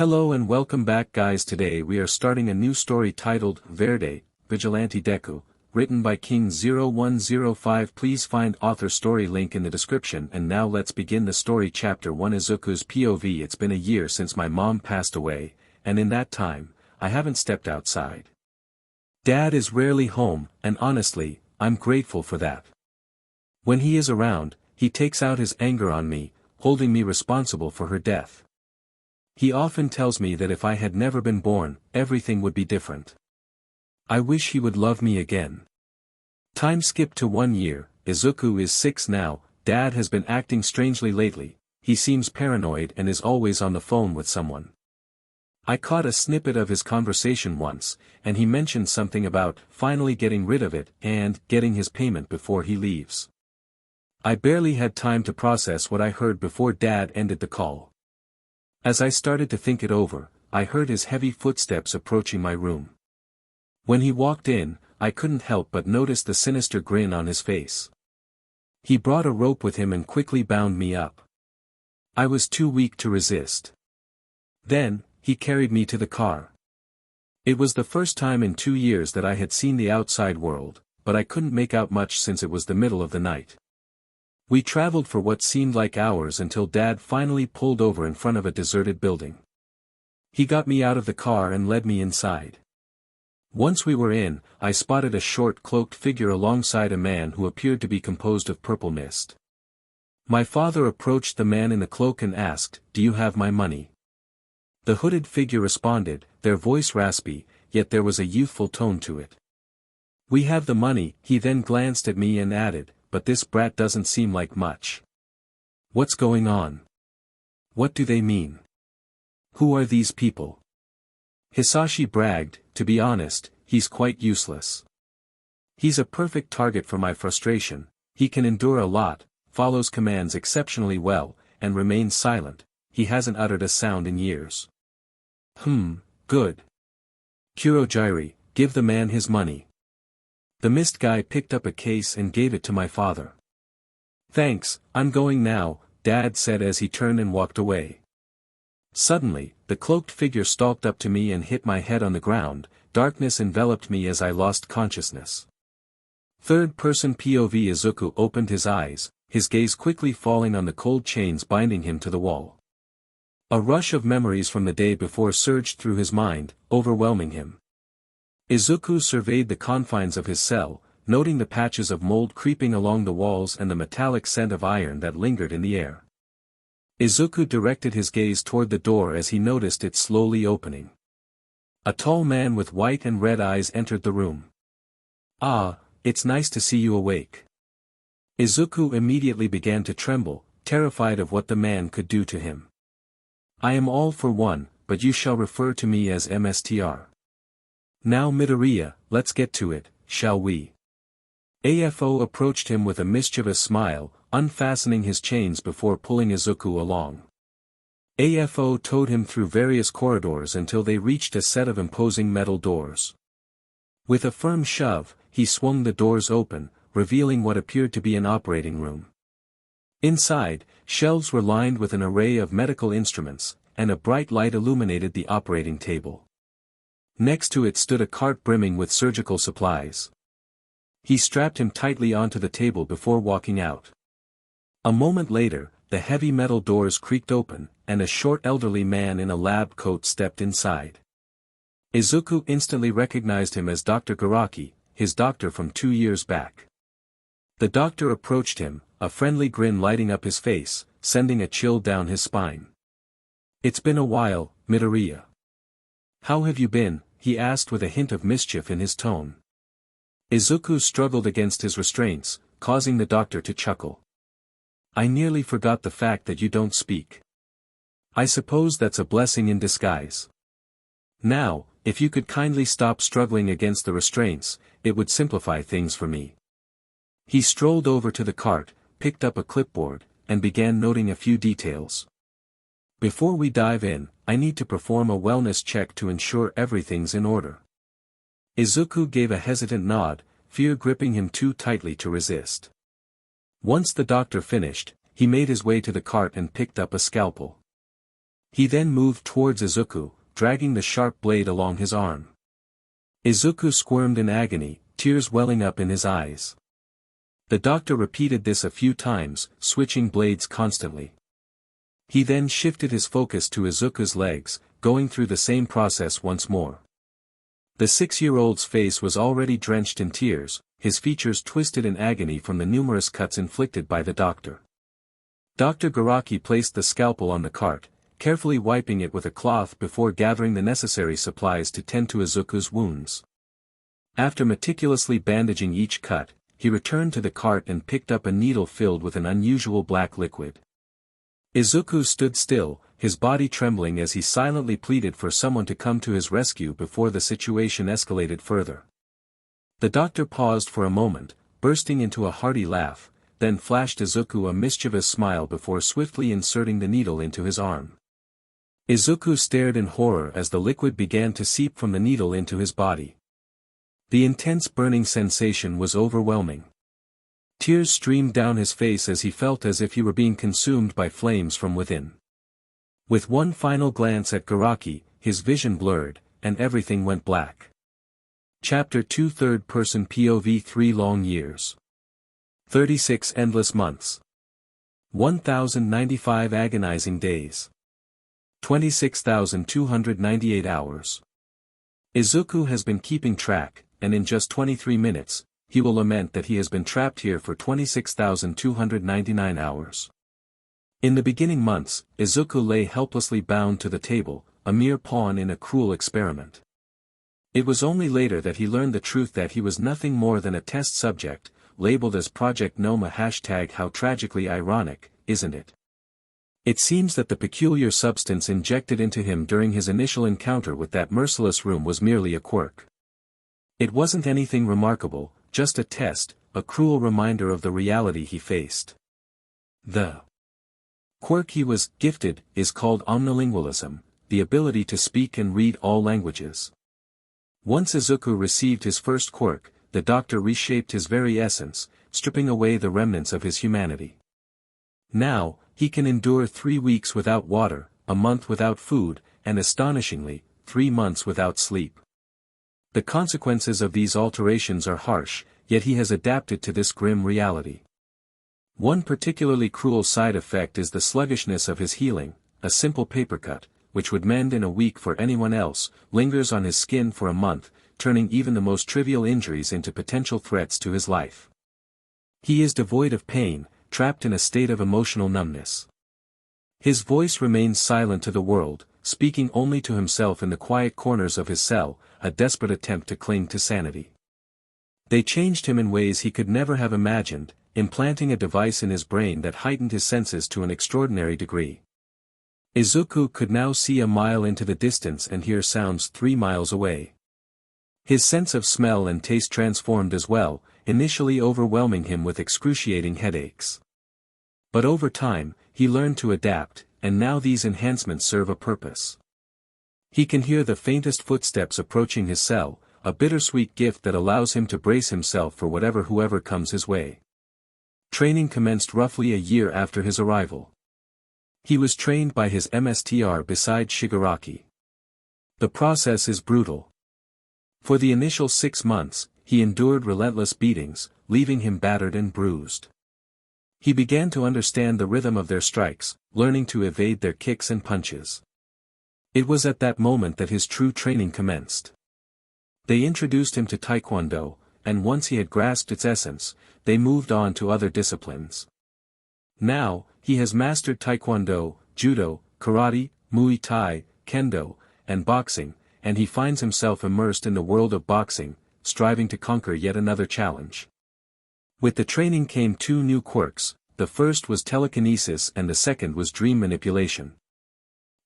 Hello and welcome back guys. Today we are starting a new story titled Verde, Vigilante Deku, written by King0105. Please find author story link in the description. And now let's begin the story. Chapter 1 Izuku's POV. It's been a year since my mom passed away, and in that time, I haven't stepped outside. Dad is rarely home, and honestly, I'm grateful for that. When he is around, he takes out his anger on me, holding me responsible for her death. He often tells me that if I had never been born, everything would be different. I wish he would love me again. Time skipped to 1 year. Izuku is 6 now. Dad has been acting strangely lately. He seems paranoid and is always on the phone with someone. I caught a snippet of his conversation once, and he mentioned something about finally getting rid of it and getting his payment before he leaves. I barely had time to process what I heard before Dad ended the call. As I started to think it over, I heard his heavy footsteps approaching my room. When he walked in, I couldn't help but notice the sinister grin on his face. He brought a rope with him and quickly bound me up. I was too weak to resist. Then, he carried me to the car. It was the first time in 2 years that I had seen the outside world, but I couldn't make out much since it was the middle of the night. We traveled for what seemed like hours until Dad finally pulled over in front of a deserted building. He got me out of the car and led me inside. Once we were in, I spotted a short cloaked figure alongside a man who appeared to be composed of purple mist. My father approached the man in the cloak and asked, "Do you have my money?" The hooded figure responded, their voice raspy, yet there was a youthful tone to it. "We have the money." He then glanced at me and added, "But this brat doesn't seem like much. What's going on? What do they mean? Who are these people?" Hisashi bragged, "To be honest, he's quite useless. He's a perfect target for my frustration. He can endure a lot, follows commands exceptionally well, and remains silent. He hasn't uttered a sound in years." Good. Kurojiri, give the man his money." The mist guy picked up a case and gave it to my father. "Thanks, I'm going now," Dad said as he turned and walked away. Suddenly, the cloaked figure stalked up to me and hit my head on the ground. Darkness enveloped me as I lost consciousness. Third-person POV. Izuku opened his eyes, his gaze quickly falling on the cold chains binding him to the wall. A rush of memories from the day before surged through his mind, overwhelming him. Izuku surveyed the confines of his cell, noting the patches of mold creeping along the walls and the metallic scent of iron that lingered in the air. Izuku directed his gaze toward the door as he noticed it slowly opening. A tall man with white and red eyes entered the room. "Ah, it's nice to see you awake." Izuku immediately began to tremble, terrified of what the man could do to him. "I am all for one, but you shall refer to me as Mstr. Now Midoriya, let's get to it, shall we?" AFO approached him with a mischievous smile, unfastening his chains before pulling Izuku along. AFO towed him through various corridors until they reached a set of imposing metal doors. With a firm shove, he swung the doors open, revealing what appeared to be an operating room. Inside, shelves were lined with an array of medical instruments, and a bright light illuminated the operating table. Next to it stood a cart brimming with surgical supplies. He strapped him tightly onto the table before walking out. A moment later, the heavy metal doors creaked open, and a short elderly man in a lab coat stepped inside. Izuku instantly recognized him as Dr. Garaki, his doctor from 2 years back. The doctor approached him, a friendly grin lighting up his face, sending a chill down his spine. "It's been a while, Midoriya. How have you been?" he asked with a hint of mischief in his tone. Izuku struggled against his restraints, causing the doctor to chuckle. "I nearly forgot the fact that you don't speak. I suppose that's a blessing in disguise. Now, if you could kindly stop struggling against the restraints, it would simplify things for me." He strolled over to the cart, picked up a clipboard, and began noting a few details. "Before we dive in, I need to perform a wellness check to ensure everything's in order." Izuku gave a hesitant nod, fear gripping him too tightly to resist. Once the doctor finished, he made his way to the cart and picked up a scalpel. He then moved towards Izuku, dragging the sharp blade along his arm. Izuku squirmed in agony, tears welling up in his eyes. The doctor repeated this a few times, switching blades constantly. He then shifted his focus to Izuku's legs, going through the same process once more. The 6-year-old's face was already drenched in tears, his features twisted in agony from the numerous cuts inflicted by the doctor. Dr. Garaki placed the scalpel on the cart, carefully wiping it with a cloth before gathering the necessary supplies to tend to Izuku's wounds. After meticulously bandaging each cut, he returned to the cart and picked up a needle filled with an unusual black liquid. Izuku stood still, his body trembling as he silently pleaded for someone to come to his rescue before the situation escalated further. The doctor paused for a moment, bursting into a hearty laugh, then flashed Izuku a mischievous smile before swiftly inserting the needle into his arm. Izuku stared in horror as the liquid began to seep from the needle into his body. The intense burning sensation was overwhelming. Tears streamed down his face as he felt as if he were being consumed by flames from within. With one final glance at Garaki, his vision blurred, and everything went black. Chapter 2 Third-person POV 3 long years. 36 endless months. 1,095 agonizing days. 26,298 hours. Izuku has been keeping track, and in just 23 minutes, he will lament that he has been trapped here for 26,299 hours. In the beginning months, Izuku lay helplessly bound to the table, a mere pawn in a cruel experiment. It was only later that he learned the truth that he was nothing more than a test subject, labeled as Project Nomu #how tragically ironic, isn't it? It seems that the peculiar substance injected into him during his initial encounter with that merciless room was merely a quirk. It wasn't anything remarkable, just a test, a cruel reminder of the reality he faced. The quirk he was gifted is called omnilingualism, the ability to speak and read all languages. Once Izuku received his first quirk, the doctor reshaped his very essence, stripping away the remnants of his humanity. Now, he can endure 3 weeks without water, a month without food, and astonishingly, 3 months without sleep. The consequences of these alterations are harsh, yet he has adapted to this grim reality. One particularly cruel side effect is the sluggishness of his healing. A simple paper cut, which would mend in a week for anyone else, lingers on his skin for a month, turning even the most trivial injuries into potential threats to his life. He is devoid of pain, trapped in a state of emotional numbness. His voice remains silent to the world, speaking only to himself in the quiet corners of his cell, a desperate attempt to cling to sanity. They changed him in ways he could never have imagined, implanting a device in his brain that heightened his senses to an extraordinary degree. Izuku could now see a mile into the distance and hear sounds 3 miles away. His sense of smell and taste transformed as well, initially overwhelming him with excruciating headaches. But over time, he learned to adapt, and now these enhancements serve a purpose. He can hear the faintest footsteps approaching his cell, a bittersweet gift that allows him to brace himself for whoever comes his way. Training commenced roughly a year after his arrival. He was trained by his MSTR beside Shigaraki. The process is brutal. For the initial 6 months, he endured relentless beatings, leaving him battered and bruised. He began to understand the rhythm of their strikes, learning to evade their kicks and punches. It was at that moment that his true training commenced. They introduced him to Taekwondo, and once he had grasped its essence, they moved on to other disciplines. Now, he has mastered Taekwondo, Judo, Karate, Muay Thai, Kendo, and boxing, and he finds himself immersed in the world of boxing, striving to conquer yet another challenge. With the training came 2 new quirks, the first was telekinesis and the second was dream manipulation.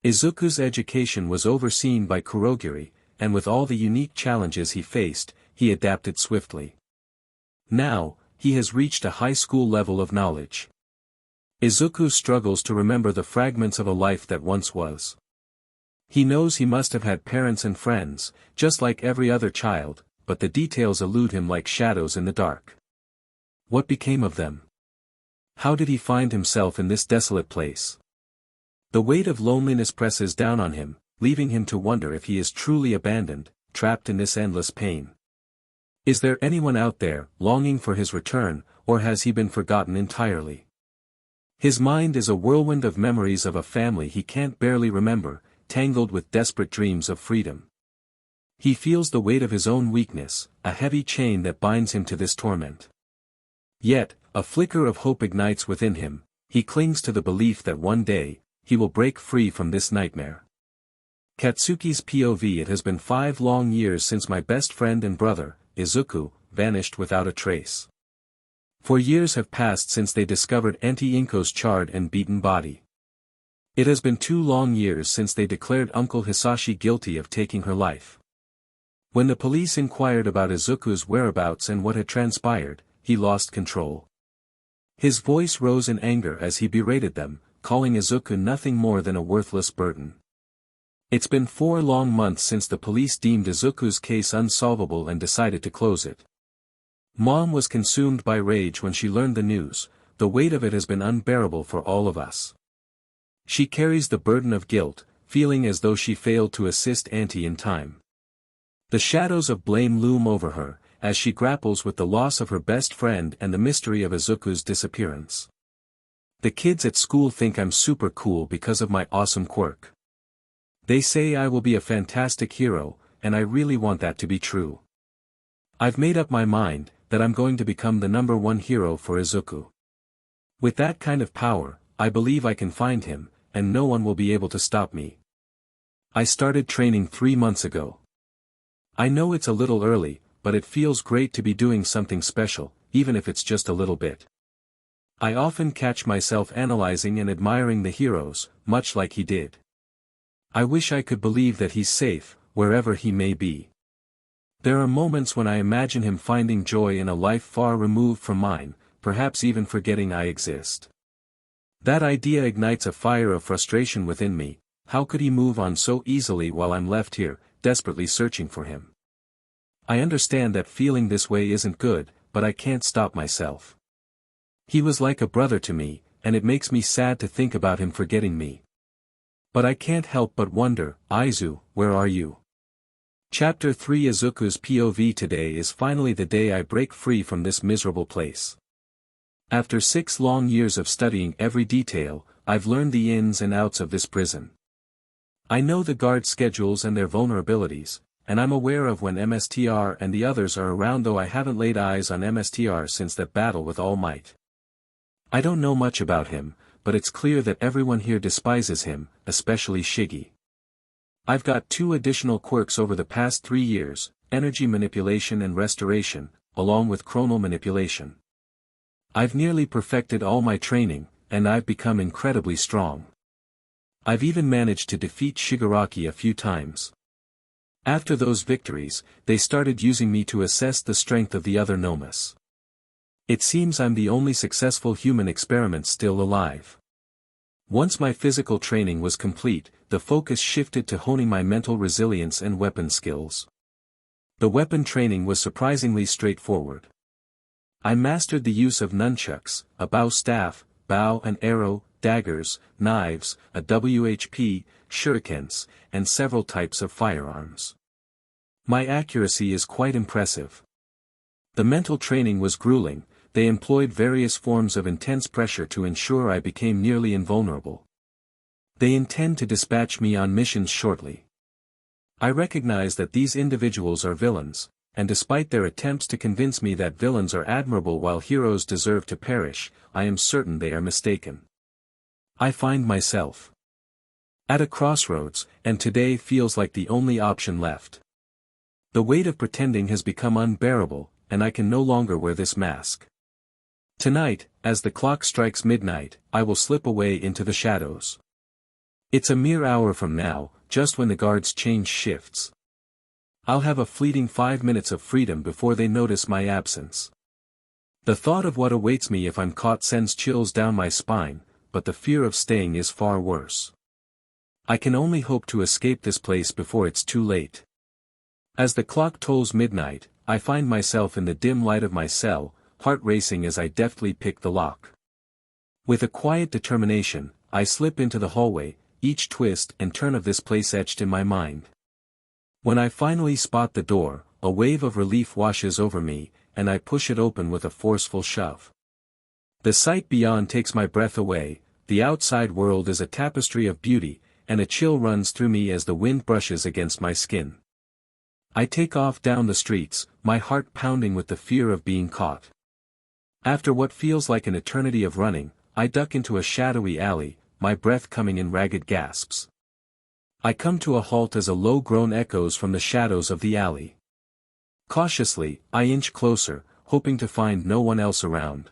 Izuku's education was overseen by Kurogiri, and with all the unique challenges he faced, he adapted swiftly. Now, he has reached a high school level of knowledge. Izuku struggles to remember the fragments of a life that once was. He knows he must have had parents and friends, just like every other child, but the details elude him like shadows in the dark. What became of them? How did he find himself in this desolate place? The weight of loneliness presses down on him, leaving him to wonder if he is truly abandoned, trapped in this endless pain. Is there anyone out there, longing for his return, or has he been forgotten entirely? His mind is a whirlwind of memories of a family he can't barely remember, tangled with desperate dreams of freedom. He feels the weight of his own weakness, a heavy chain that binds him to this torment. Yet, a flicker of hope ignites within him. He clings to the belief that one day, he will break free from this nightmare. Katsuki's POV. It has been 5 long years since my best friend and brother, Izuku, vanished without a trace. 4 years have passed since they discovered Auntie Inko's charred and beaten body. It has been 2 long years since they declared Uncle Hisashi guilty of taking her life. When the police inquired about Izuku's whereabouts and what had transpired, he lost control. His voice rose in anger as he berated them, calling Izuku nothing more than a worthless burden. It's been 4 long months since the police deemed Izuku's case unsolvable and decided to close it. Mom was consumed by rage when she learned the news. The weight of it has been unbearable for all of us. She carries the burden of guilt, feeling as though she failed to assist Auntie in time. The shadows of blame loom over her, as she grapples with the loss of her best friend and the mystery of Izuku's disappearance. The kids at school think I'm super cool because of my awesome quirk. They say I will be a fantastic hero, and I really want that to be true. I've made up my mind, that I'm going to become the #1 hero for Izuku. With that kind of power, I believe I can find him, and no one will be able to stop me. I started training 3 months ago. I know it's a little early, but it feels great to be doing something special, even if it's just a little bit. I often catch myself analyzing and admiring the heroes, much like he did. I wish I could believe that he's safe, wherever he may be. There are moments when I imagine him finding joy in a life far removed from mine, perhaps even forgetting I exist. That idea ignites a fire of frustration within me. How could he move on so easily while I'm left here, desperately searching for him? I understand that feeling this way isn't good, but I can't stop myself. He was like a brother to me, and it makes me sad to think about him forgetting me. But I can't help but wonder, Izu, where are you? Chapter 3. Izuku's POV. Today is finally the day I break free from this miserable place. After 6 long years of studying every detail, I've learned the ins and outs of this prison. I know the guard schedules and their vulnerabilities, and I'm aware of when MSTR and the others are around, though I haven't laid eyes on MSTR since that battle with All Might. I don't know much about him, but it's clear that everyone here despises him, especially Shiggy. I've got 2 additional quirks over the past 3 years, energy manipulation and restoration, along with chronal manipulation. I've nearly perfected all my training, and I've become incredibly strong. I've even managed to defeat Shigaraki a few times. After those victories, they started using me to assess the strength of the other Nomus. It seems I'm the only successful human experiment still alive. Once my physical training was complete, the focus shifted to honing my mental resilience and weapon skills. The weapon training was surprisingly straightforward. I mastered the use of nunchucks, a bow staff, bow and arrow, daggers, knives, a WHP, shurikens, and several types of firearms. My accuracy is quite impressive. The mental training was grueling. They employed various forms of intense pressure to ensure I became nearly invulnerable. They intend to dispatch me on missions shortly. I recognize that these individuals are villains, and despite their attempts to convince me that villains are admirable while heroes deserve to perish, I am certain they are mistaken. I find myself at a crossroads, and today feels like the only option left. The weight of pretending has become unbearable, and I can no longer wear this mask. Tonight, as the clock strikes midnight, I will slip away into the shadows. It's a mere hour from now, just when the guards change shifts. I'll have a fleeting 5 minutes of freedom before they notice my absence. The thought of what awaits me if I'm caught sends chills down my spine, but the fear of staying is far worse. I can only hope to escape this place before it's too late. As the clock tolls midnight, I find myself in the dim light of my cell, heart racing as I deftly pick the lock. With a quiet determination, I slip into the hallway, each twist and turn of this place etched in my mind. When I finally spot the door, a wave of relief washes over me, and I push it open with a forceful shove. The sight beyond takes my breath away, the outside world is a tapestry of beauty, and a chill runs through me as the wind brushes against my skin. I take off down the streets, my heart pounding with the fear of being caught. After what feels like an eternity of running, I duck into a shadowy alley, my breath coming in ragged gasps. I come to a halt as a low groan echoes from the shadows of the alley. Cautiously, I inch closer, hoping to find no one else around.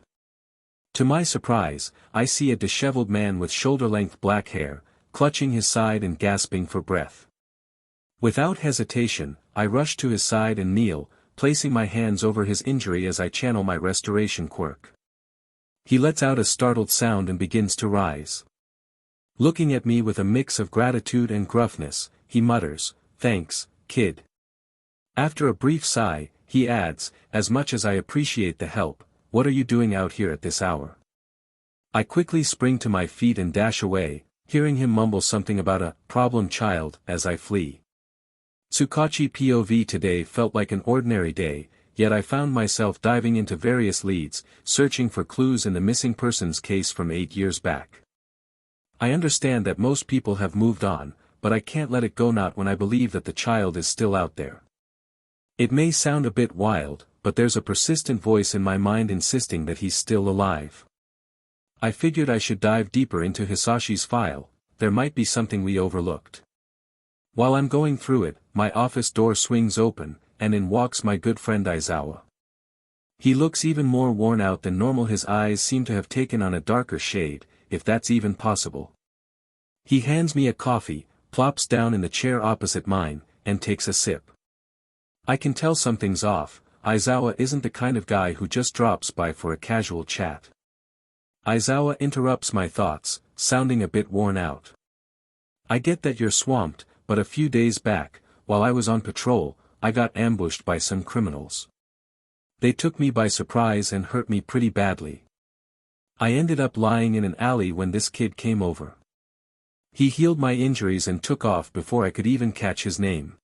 To my surprise, I see a disheveled man with shoulder-length black hair, clutching his side and gasping for breath. Without hesitation, I rush to his side and kneel, placing my hands over his injury as I channel my restoration quirk. He lets out a startled sound and begins to rise. Looking at me with a mix of gratitude and gruffness, he mutters, "Thanks, kid." After a brief sigh, he adds, "As much as I appreciate the help, what are you doing out here at this hour?" I quickly spring to my feet and dash away, hearing him mumble something about a problem child as I flee. Tsukachi POV today felt like an ordinary day, yet I found myself diving into various leads, searching for clues in the missing persons case from 8 years back. I understand that most people have moved on, but I can't let it go, not when I believe that the child is still out there. It may sound a bit wild, but there's a persistent voice in my mind insisting that he's still alive. I figured I should dive deeper into Hisashi's file, there might be something we overlooked. While I'm going through it, my office door swings open, and in walks my good friend Aizawa. He looks even more worn out than normal, his eyes seem to have taken on a darker shade, if that's even possible. He hands me a coffee, plops down in the chair opposite mine, and takes a sip. I can tell something's off. Aizawa isn't the kind of guy who just drops by for a casual chat. Aizawa interrupts my thoughts, sounding a bit worn out. "I get that you're swamped, but a few days back, while I was on patrol, I got ambushed by some criminals. They took me by surprise and hurt me pretty badly. I ended up lying in an alley when this kid came over. He healed my injuries and took off before I could even catch his name.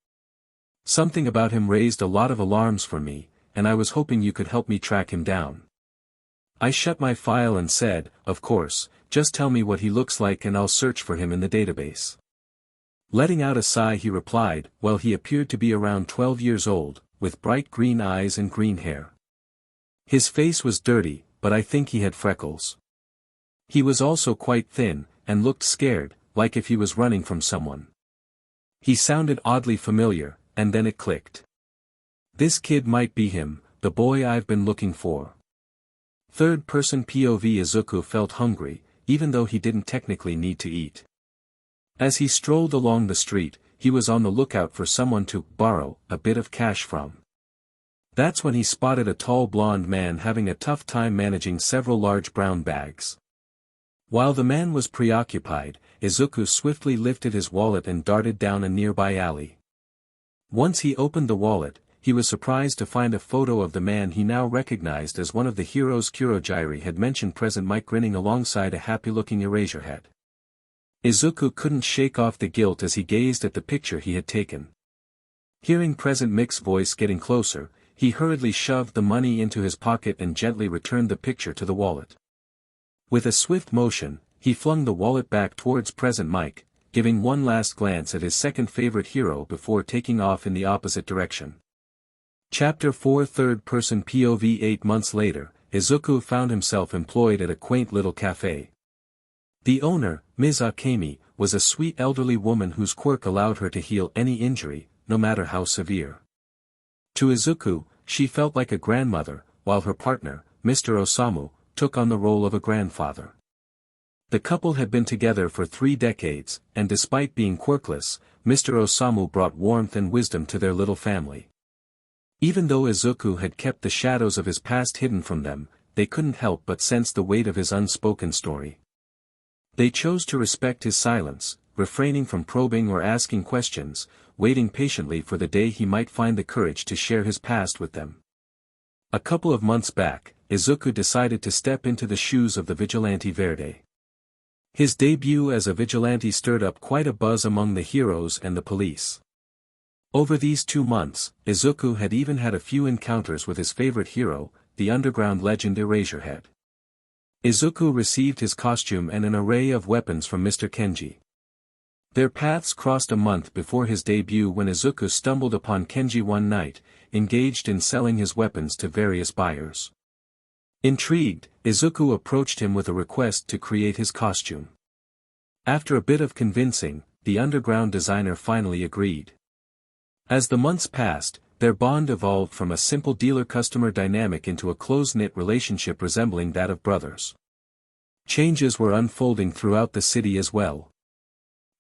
Something about him raised a lot of alarms for me, and I was hoping you could help me track him down." I shut my file and said, "Of course, just tell me what he looks like and I'll search for him in the database." Letting out a sigh, he replied, "Well, he appeared to be around 12 years old, with bright green eyes and green hair. His face was dirty, but I think he had freckles. He was also quite thin, and looked scared, like if he was running from someone. He sounded oddly familiar, and then it clicked. This kid might be him, the boy I've been looking for." Third-person POV. Izuku felt hungry, even though he didn't technically need to eat. As he strolled along the street, he was on the lookout for someone to borrow a bit of cash from. That's when he spotted a tall blonde man having a tough time managing several large brown bags. While the man was preoccupied, Izuku swiftly lifted his wallet and darted down a nearby alley. Once he opened the wallet, he was surprised to find a photo of the man he now recognized as one of the heroes Kurogyri had mentioned present, Mike grinning alongside a happy-looking Eraserhead. Izuku couldn't shake off the guilt as he gazed at the picture he had taken. Hearing present Mick's voice getting closer, he hurriedly shoved the money into his pocket and gently returned the picture to the wallet. With a swift motion, he flung the wallet back towards present Mike, giving one last glance at his second favorite hero before taking off in the opposite direction. Chapter 4. Third-person POV. 8 months later, Izuku found himself employed at a quaint little cafe. The owner, Ms. Akemi, was a sweet elderly woman whose quirk allowed her to heal any injury, no matter how severe. To Izuku, she felt like a grandmother, while her partner, Mr. Osamu, took on the role of a grandfather. The couple had been together for 3 decades, and despite being quirkless, Mr. Osamu brought warmth and wisdom to their little family. Even though Izuku had kept the shadows of his past hidden from them, they couldn't help but sense the weight of his unspoken story. They chose to respect his silence, refraining from probing or asking questions, waiting patiently for the day he might find the courage to share his past with them. A couple of months back, Izuku decided to step into the shoes of the Vigilante Verde. His debut as a vigilante stirred up quite a buzz among the heroes and the police. Over these 2 months, Izuku had even had a few encounters with his favorite hero, the underground legend Eraserhead. Izuku received his costume and an array of weapons from Mr. Kenji. Their paths crossed a month before his debut when Izuku stumbled upon Kenji one night, engaged in selling his weapons to various buyers. Intrigued, Izuku approached him with a request to create his costume. After a bit of convincing, the underground designer finally agreed. As the months passed, their bond evolved from a simple dealer-customer dynamic into a close-knit relationship resembling that of brothers. Changes were unfolding throughout the city as well.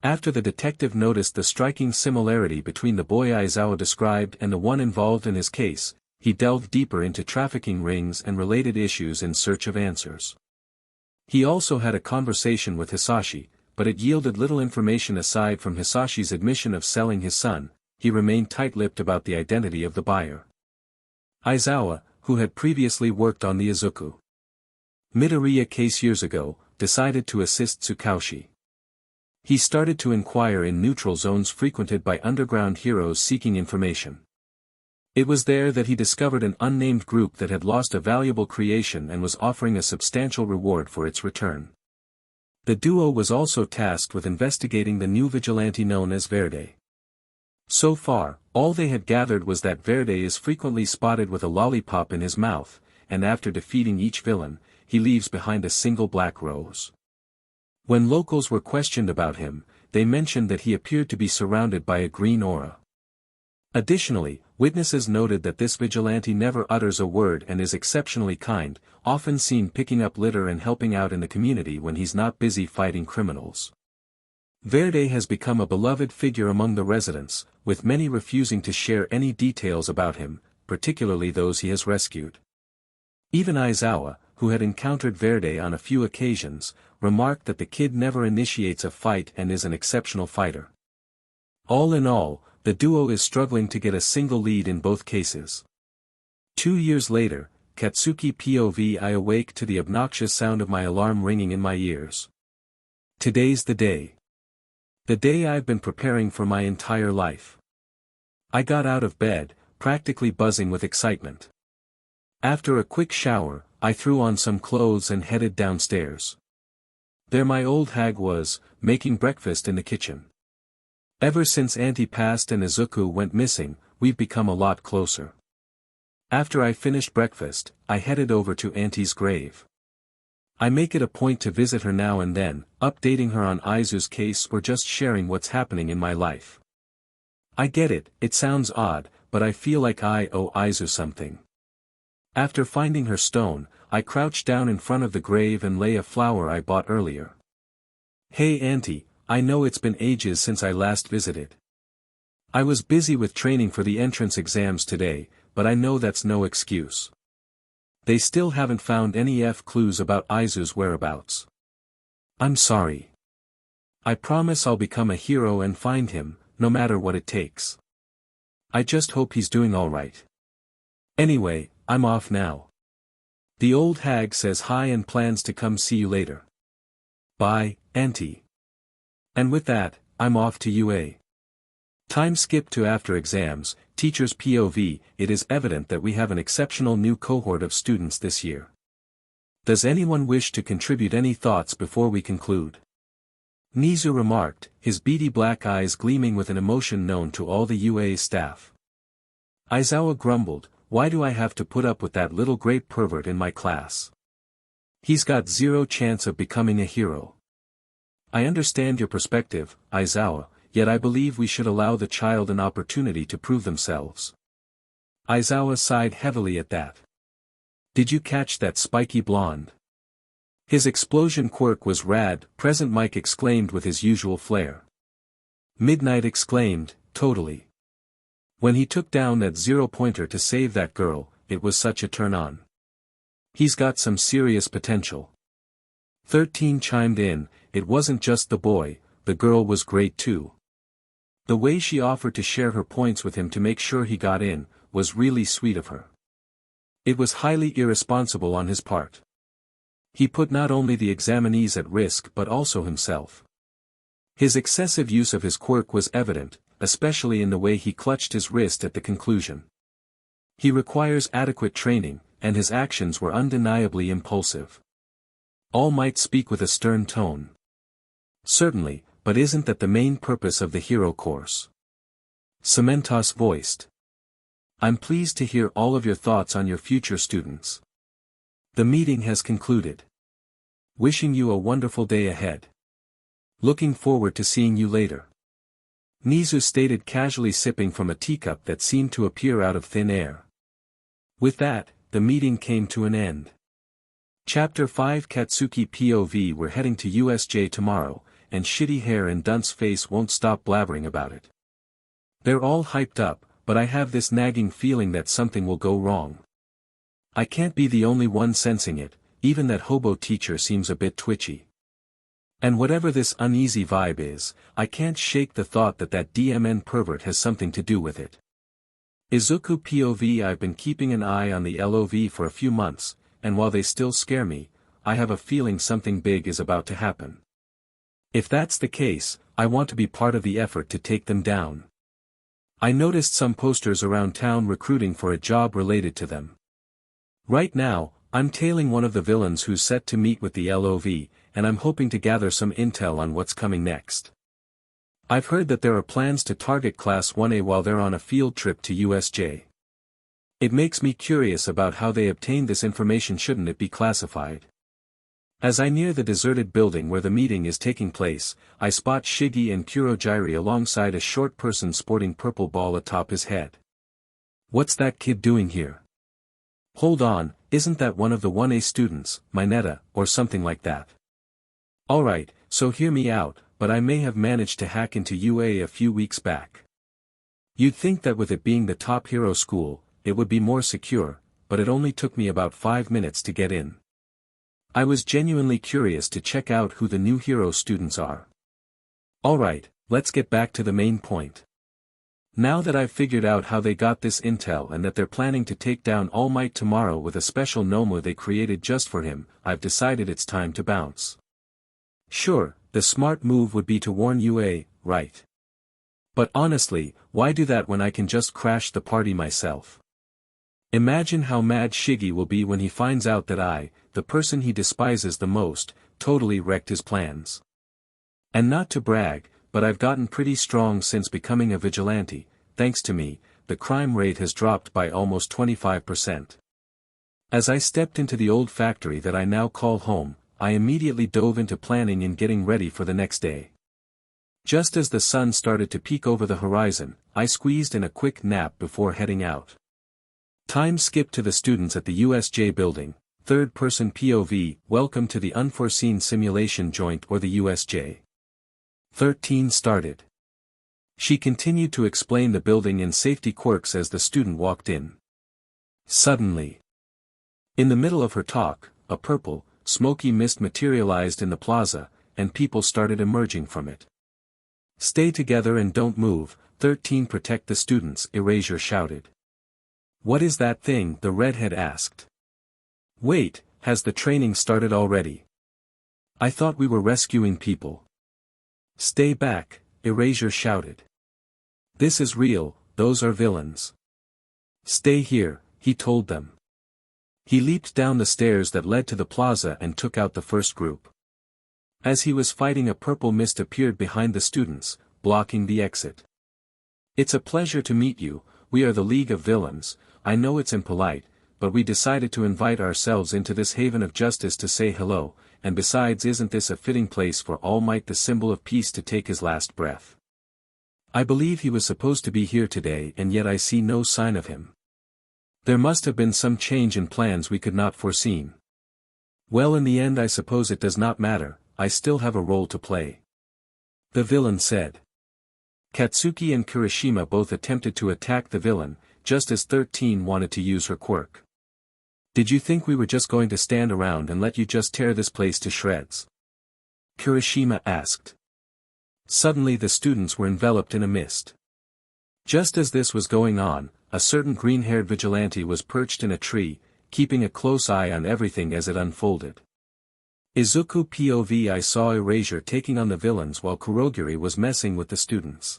After the detective noticed the striking similarity between the boy Aizawa described and the one involved in his case, he delved deeper into trafficking rings and related issues in search of answers. He also had a conversation with Hisashi, but it yielded little information aside from Hisashi's admission of selling his son. He remained tight-lipped about the identity of the buyer. Aizawa, who had previously worked on the Izuku Midoriya case years ago, decided to assist Tsukaushi. He started to inquire in neutral zones frequented by underground heroes seeking information. It was there that he discovered an unnamed group that had lost a valuable creation and was offering a substantial reward for its return. The duo was also tasked with investigating the new vigilante known as Verde. So far, all they had gathered was that Verde is frequently spotted with a lollipop in his mouth, and after defeating each villain, he leaves behind a single black rose. When locals were questioned about him, they mentioned that he appeared to be surrounded by a green aura. Additionally, witnesses noted that this vigilante never utters a word and is exceptionally kind, often seen picking up litter and helping out in the community when he's not busy fighting criminals. Verde has become a beloved figure among the residents, with many refusing to share any details about him, particularly those he has rescued. Even Aizawa, who had encountered Verde on a few occasions, remarked that the kid never initiates a fight and is an exceptional fighter. All in all, the duo is struggling to get a single lead in both cases. 2 years later, Katsuki POV. I awake to the obnoxious sound of my alarm ringing in my ears. Today's the day. The day I've been preparing for my entire life. I got out of bed, practically buzzing with excitement. After a quick shower, I threw on some clothes and headed downstairs. There my old hag was, making breakfast in the kitchen. Ever since Auntie passed and Izuku went missing, we've become a lot closer. After I finished breakfast, I headed over to Auntie's grave. I make it a point to visit her now and then, updating her on Izu's case or just sharing what's happening in my life. I get it, it sounds odd, but I feel like I owe Izu something. After finding her stone, I crouch down in front of the grave and lay a flower I bought earlier. Hey Auntie, I know it's been ages since I last visited. I was busy with training for the entrance exams today, but I know that's no excuse. They still haven't found any clues about Izu's whereabouts. I'm sorry. I promise I'll become a hero and find him, no matter what it takes. I just hope he's doing alright. Anyway, I'm off now. The old hag says hi and plans to come see you later. Bye, Auntie. And with that, I'm off to UA. Time skip to after exams, teacher's POV. It is evident that we have an exceptional new cohort of students this year. Does anyone wish to contribute any thoughts before we conclude? Nizu remarked, his beady black eyes gleaming with an emotion known to all the UA staff. Aizawa grumbled, why do I have to put up with that little grape pervert in my class? He's got zero chance of becoming a hero. I understand your perspective, Aizawa, yet I believe we should allow the child an opportunity to prove themselves. Aizawa sighed heavily at that. Did you catch that spiky blonde? His explosion quirk was rad, Present Mike exclaimed with his usual flair. Midnight exclaimed, totally. When he took down that zero-pointer to save that girl, it was such a turn-on. He's got some serious potential. 13 chimed in, it wasn't just the boy, the girl was great too. The way she offered to share her points with him to make sure he got in, was really sweet of her. It was highly irresponsible on his part. He put not only the examinees at risk but also himself. His excessive use of his quirk was evident, especially in the way he clutched his wrist at the conclusion. He requires adequate training, and his actions were undeniably impulsive. All Might speak with a stern tone. Certainly, but isn't that the main purpose of the hero course? Cementos voiced. I'm pleased to hear all of your thoughts on your future students. The meeting has concluded. Wishing you a wonderful day ahead. Looking forward to seeing you later. Nizu stated, casually sipping from a teacup that seemed to appear out of thin air. With that, the meeting came to an end. Chapter 5 Katsuki POV. We're heading to USJ tomorrow, and shitty hair and dunce face won't stop blabbering about it. They're all hyped up, but I have this nagging feeling that something will go wrong. I can't be the only one sensing it, even that hobo teacher seems a bit twitchy. And whatever this uneasy vibe is, I can't shake the thought that that DMN pervert has something to do with it. Izuku POV. I've been keeping an eye on the LOV for a few months, and while they still scare me, I have a feeling something big is about to happen. If that's the case, I want to be part of the effort to take them down. I noticed some posters around town recruiting for a job related to them. Right now, I'm tailing one of the villains who's set to meet with the LOV, and I'm hoping to gather some intel on what's coming next. I've heard that there are plans to target Class 1A while they're on a field trip to USJ. It makes me curious about how they obtained this information. Shouldn't it be classified? As I near the deserted building where the meeting is taking place, I spot Shiggy and Kurojiri alongside a short person sporting purple ball atop his head. What's that kid doing here? Hold on, isn't that one of the 1A students, Mineta, or something like that? Alright, so hear me out, but I may have managed to hack into UA a few weeks back. You'd think that with it being the top hero school, it would be more secure, but it only took me about 5 minutes to get in. I was genuinely curious to check out who the new hero students are. Alright, let's get back to the main point. Now that I've figured out how they got this intel and that they're planning to take down All Might tomorrow with a special Nomu they created just for him, I've decided it's time to bounce. Sure, the smart move would be to warn UA, right? But honestly, why do that when I can just crash the party myself? Imagine how mad Shiggy will be when he finds out that I, the person he despises the most, totally wrecked his plans. And not to brag, but I've gotten pretty strong since becoming a vigilante. Thanks to me, the crime rate has dropped by almost 25%. As I stepped into the old factory that I now call home, I immediately dove into planning and getting ready for the next day. Just as the sun started to peek over the horizon, I squeezed in a quick nap before heading out. Time skipped to the students at the USJ building, third-person POV. Welcome to the unforeseen simulation joint or the USJ. 13 started. She continued to explain the building and safety quirks as the student walked in. Suddenly, in the middle of her talk, a purple, smoky mist materialized in the plaza, and people started emerging from it. Stay together and don't move, 13 protect the students, Erasure shouted. What is that thing? The redhead asked. Wait, has the training started already? I thought we were rescuing people. Stay back, Erasure shouted. This is real, those are villains. Stay here, he told them. He leaped down the stairs that led to the plaza and took out the first group. As he was fighting, a purple mist appeared behind the students, blocking the exit. It's a pleasure to meet you, we are the League of Villains. I know it's impolite, but we decided to invite ourselves into this haven of justice to say hello, and besides, isn't this a fitting place for All Might, the symbol of peace, to take his last breath? I believe he was supposed to be here today, and yet I see no sign of him. There must have been some change in plans we could not foreseen. Well, in the end I suppose it does not matter, I still have a role to play. The villain said. Katsuki and Kirishima both attempted to attack the villain, just as 13 wanted to use her quirk. Did you think we were just going to stand around and let you just tear this place to shreds? Kirishima asked. Suddenly the students were enveloped in a mist. Just as this was going on, a certain green-haired vigilante was perched in a tree, keeping a close eye on everything as it unfolded. Izuku POV. I saw Erasure taking on the villains while Kurogiri was messing with the students.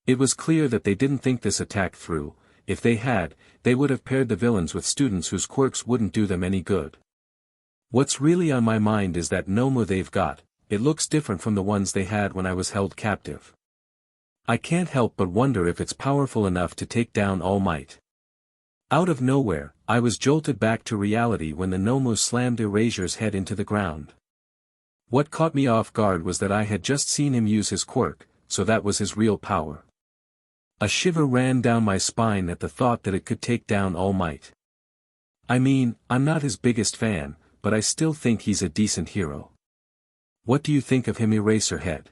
It was clear that they didn't think this attack through. If they had, they would have paired the villains with students whose quirks wouldn't do them any good. What's really on my mind is that Nomu they've got, it looks different from the ones they had when I was held captive. I can't help but wonder if it's powerful enough to take down All Might. Out of nowhere, I was jolted back to reality when the Nomu slammed Erasure's head into the ground. What caught me off guard was that I had just seen him use his quirk, so that was his real power. A shiver ran down my spine at the thought that it could take down All Might. I mean, I'm not his biggest fan, but I still think he's a decent hero. What do you think of him, Eraserhead?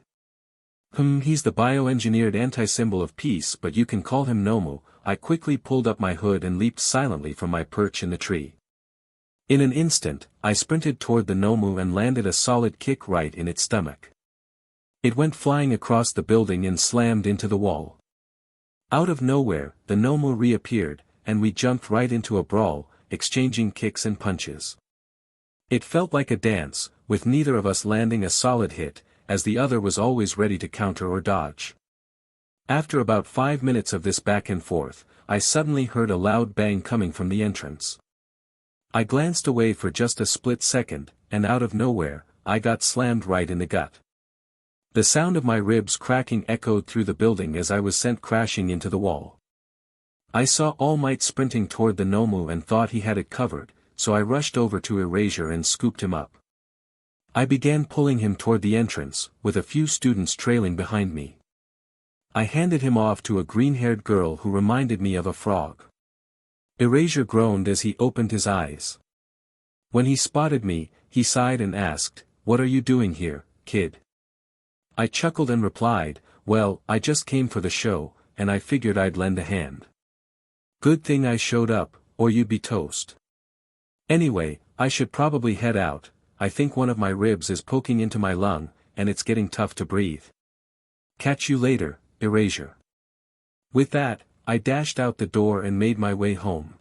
He's the bioengineered anti-symbol of peace, but you can call him Nomu. I quickly pulled up my hood and leaped silently from my perch in the tree. In an instant, I sprinted toward the Nomu and landed a solid kick right in its stomach. It went flying across the building and slammed into the wall. Out of nowhere, the Nomu reappeared, and we jumped right into a brawl, exchanging kicks and punches. It felt like a dance, with neither of us landing a solid hit, as the other was always ready to counter or dodge. After about 5 minutes of this back and forth, I suddenly heard a loud bang coming from the entrance. I glanced away for just a split second, and out of nowhere, I got slammed right in the gut. The sound of my ribs cracking echoed through the building as I was sent crashing into the wall. I saw All Might sprinting toward the Nomu and thought he had it covered, so I rushed over to Erasure and scooped him up. I began pulling him toward the entrance, with a few students trailing behind me. I handed him off to a green-haired girl who reminded me of a frog. Erasure groaned as he opened his eyes. When he spotted me, he sighed and asked, "What are you doing here, kid?" I chuckled and replied, "Well, I just came for the show, and I figured I'd lend a hand. Good thing I showed up, or you'd be toast. Anyway, I should probably head out. I think one of my ribs is poking into my lung, and it's getting tough to breathe. Catch you later, Erasure." With that, I dashed out the door and made my way home.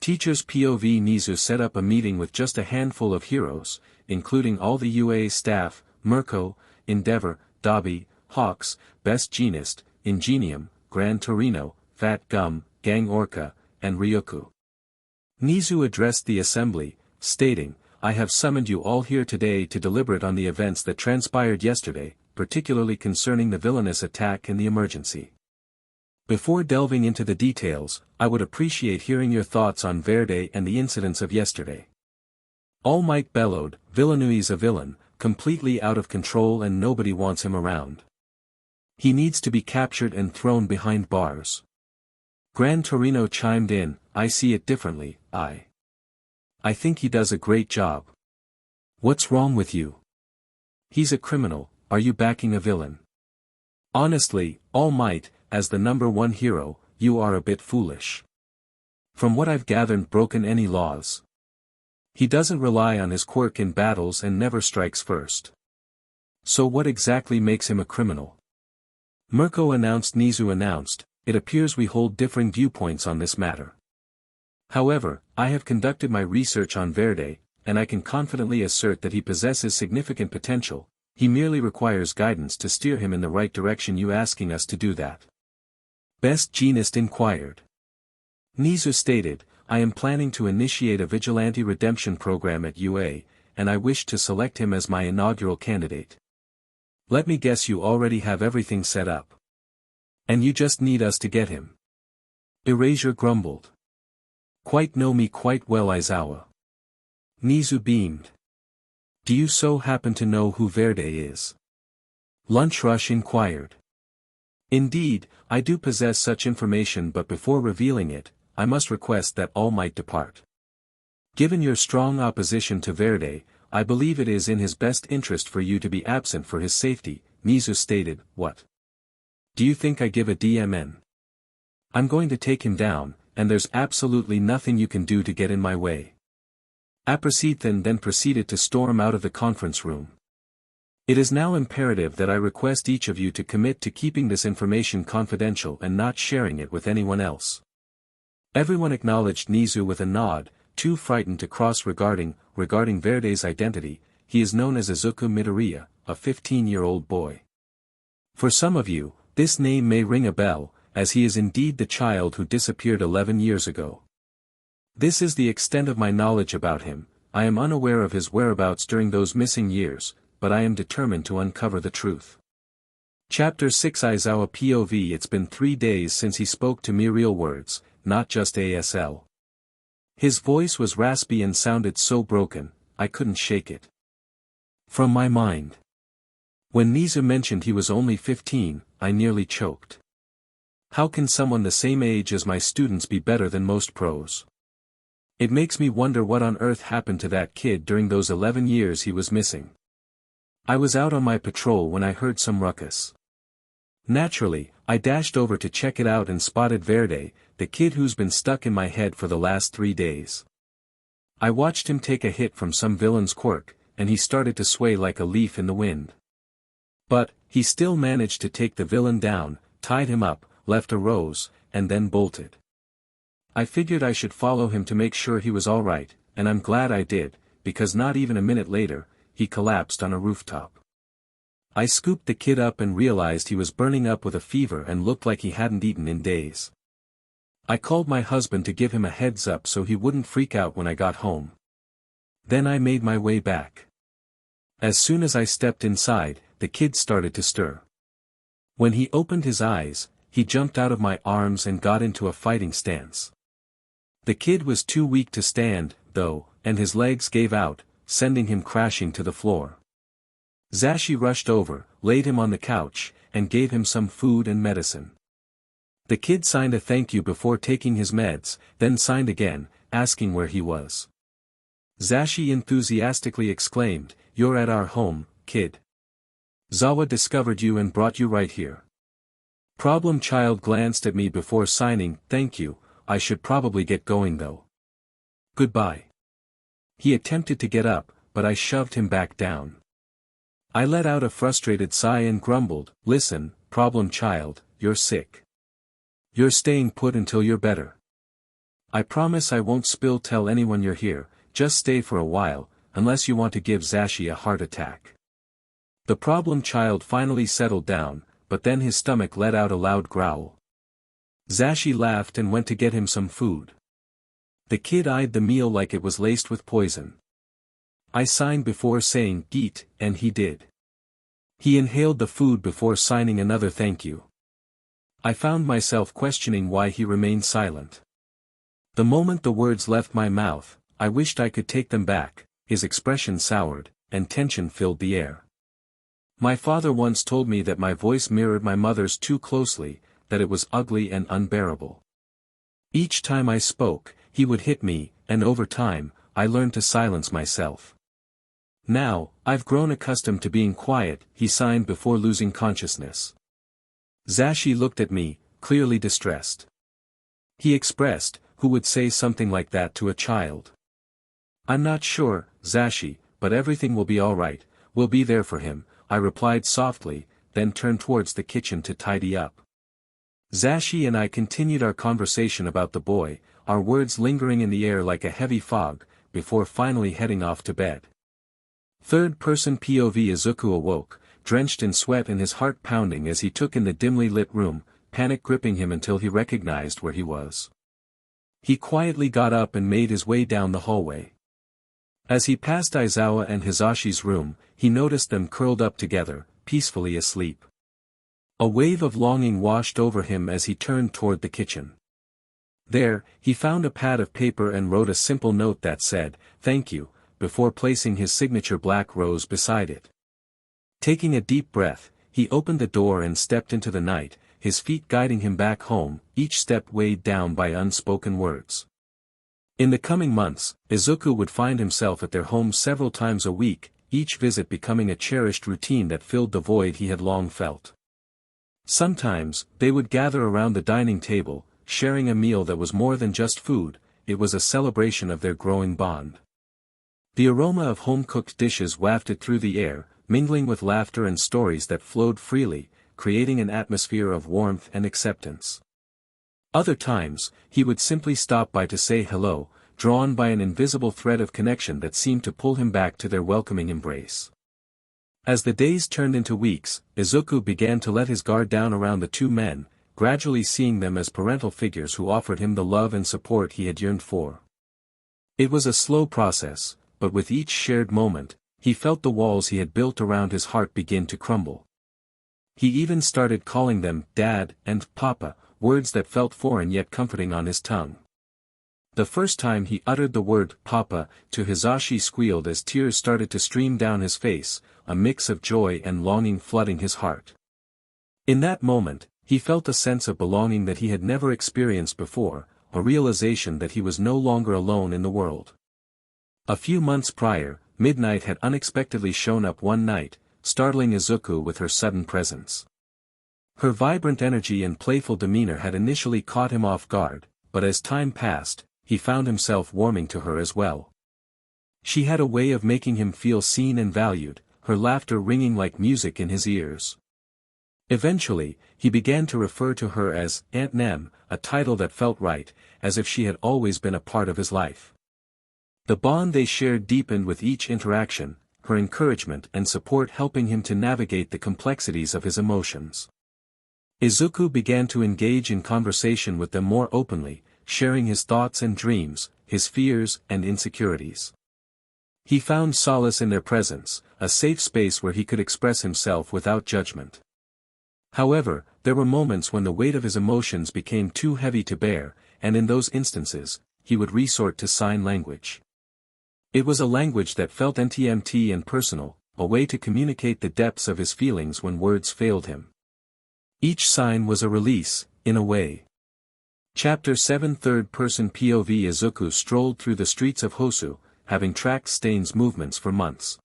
Teacher's POV. Nizu set up a meeting with just a handful of heroes, including all the UA staff, Mirko, Endeavor, Dobby, Hawks, Best Jeanist, Ingenium, Gran Torino, Fat Gum, Gang Orca, and Ryuku. Nizu addressed the assembly, stating, "I have summoned you all here today to deliberate on the events that transpired yesterday, particularly concerning the villainous attack and the emergency. Before delving into the details, I would appreciate hearing your thoughts on Verde and the incidents of yesterday." All Might bellowed, "Villanui's a villain, completely out of control and nobody wants him around. He needs to be captured and thrown behind bars." Gran Torino chimed in, "I see it differently, I think he does a great job." "What's wrong with you? He's a criminal, are you backing a villain?" "Honestly, All Might, as the #1 hero, you are a bit foolish. From what I've gathered, broken any laws. He doesn't rely on his quirk in battles and never strikes first. So what exactly makes him a criminal?" Mirko announced. Nizu announced, "It appears we hold differing viewpoints on this matter. However, I have conducted my research on Verde, and I can confidently assert that he possesses significant potential. He merely requires guidance to steer him in the right direction." "You asking us to do that?" Best Jeanist inquired. Nizu stated, "I am planning to initiate a Vigilante redemption program at UA, and I wish to select him as my inaugural candidate." "Let me guess, you already have everything set up. And you just need us to get him?" Erasure grumbled. "Quite know me quite well, Aizawa." Nizu beamed. "Do you so happen to know who Verde is?" Lunch Rush inquired. "Indeed, I do possess such information, but before revealing it, I must request that All Might depart. Given your strong opposition to Verde, I believe it is in his best interest for you to be absent for his safety," Nizu stated. "What? Do you think I give a DMN? I'm going to take him down, and there's absolutely nothing you can do to get in my way." Aprasithan then proceeded to storm out of the conference room. "It is now imperative that I request each of you to commit to keeping this information confidential and not sharing it with anyone else." Everyone acknowledged Nizu with a nod, too frightened to cross regarding Verde's identity. He is known as Izuku Midoriya, a 15-year-old boy. For some of you, this name may ring a bell, as he is indeed the child who disappeared 11 years ago. This is the extent of my knowledge about him. I am unaware of his whereabouts during those missing years, but I am determined to uncover the truth. Chapter 6 Aizawa POV. It's been 3 days since he spoke to me, real words, not just ASL. His voice was raspy and sounded so broken, I couldn't shake it from my mind. When Nizu mentioned he was only 15, I nearly choked. How can someone the same age as my students be better than most pros? It makes me wonder what on earth happened to that kid during those 11 years he was missing. I was out on my patrol when I heard some ruckus. Naturally, I dashed over to check it out and spotted Verde, the kid who's been stuck in my head for the last 3 days. I watched him take a hit from some villain's quirk, and he started to sway like a leaf in the wind. But, he still managed to take the villain down, tied him up, left a rose, and then bolted. I figured I should follow him to make sure he was alright, and I'm glad I did, because not even a minute later, he collapsed on a rooftop. I scooped the kid up and realized he was burning up with a fever and looked like he hadn't eaten in days. I called my husband to give him a heads up so he wouldn't freak out when I got home. Then I made my way back. As soon as I stepped inside, the kid started to stir. When he opened his eyes, he jumped out of my arms and got into a fighting stance. The kid was too weak to stand, though, and his legs gave out, sending him crashing to the floor. Zashi rushed over, laid him on the couch, and gave him some food and medicine. The kid signed a thank you before taking his meds, then signed again, asking where he was. Zashi enthusiastically exclaimed, "You're at our home, kid. Zawa discovered you and brought you right here." Problem Child glanced at me before signing, "Thank you, I should probably get going though. Goodbye." He attempted to get up, but I shoved him back down. I let out a frustrated sigh and grumbled, "Listen, Problem Child, you're sick. You're staying put until you're better. I promise I won't tell anyone you're here, just stay for a while, unless you want to give Zashi a heart attack." The Problem Child finally settled down, but then his stomach let out a loud growl. Zashi laughed and went to get him some food. The kid eyed the meal like it was laced with poison. I signed before saying "eat," and he did. He inhaled the food before signing another thank you. I found myself questioning why he remained silent. The moment the words left my mouth, I wished I could take them back. His expression soured, and tension filled the air. My father once told me that my voice mirrored my mother's too closely, that it was ugly and unbearable. Each time I spoke, he would hit me, and over time, I learned to silence myself. Now, I've grown accustomed to being quiet, he signed before losing consciousness. Zashi looked at me, clearly distressed. He expressed, who would say something like that to a child? "I'm not sure, Zashi, but everything will be alright, we'll be there for him," I replied softly, then turned towards the kitchen to tidy up. Zashi and I continued our conversation about the boy, our words lingering in the air like a heavy fog, before finally heading off to bed. Third-person POV. Izuku awoke, drenched in sweat and his heart pounding as he took in the dimly lit room, panic gripping him until he recognized where he was. He quietly got up and made his way down the hallway. As he passed Aizawa and Hisashi's room, he noticed them curled up together, peacefully asleep. A wave of longing washed over him as he turned toward the kitchen. There, he found a pad of paper and wrote a simple note that said, "Thank you," before placing his signature black rose beside it. Taking a deep breath, he opened the door and stepped into the night, his feet guiding him back home, each step weighed down by unspoken words. In the coming months, Izuku would find himself at their home several times a week, each visit becoming a cherished routine that filled the void he had long felt. Sometimes, they would gather around the dining table, sharing a meal that was more than just food, it was a celebration of their growing bond. The aroma of home-cooked dishes wafted through the air, mingling with laughter and stories that flowed freely, creating an atmosphere of warmth and acceptance. Other times, he would simply stop by to say hello, drawn by an invisible thread of connection that seemed to pull him back to their welcoming embrace. As the days turned into weeks, Izuku began to let his guard down around the two men, gradually seeing them as parental figures who offered him the love and support he had yearned for. It was a slow process, but with each shared moment, he felt the walls he had built around his heart begin to crumble. He even started calling them Dad and Papa, words that felt foreign yet comforting on his tongue. The first time he uttered the word Papa, Hisashi squealed as tears started to stream down his face, a mix of joy and longing flooding his heart. In that moment, he felt a sense of belonging that he had never experienced before, a realization that he was no longer alone in the world. A few months prior, Midnight had unexpectedly shown up one night, startling Izuku with her sudden presence. Her vibrant energy and playful demeanor had initially caught him off guard, but as time passed, he found himself warming to her as well. She had a way of making him feel seen and valued, her laughter ringing like music in his ears. Eventually, he began to refer to her as Aunt Nem, a title that felt right, as if she had always been a part of his life. The bond they shared deepened with each interaction, her encouragement and support helping him to navigate the complexities of his emotions. Izuku began to engage in conversation with them more openly, sharing his thoughts and dreams, his fears and insecurities. He found solace in their presence, a safe space where he could express himself without judgment. However, there were moments when the weight of his emotions became too heavy to bear, and in those instances, he would resort to sign language. It was a language that felt intimate and personal, a way to communicate the depths of his feelings when words failed him. Each sign was a release, in a way. Chapter 7 Third-person POV Izuku strolled through the streets of Hosu, having tracked Stain's movements for months.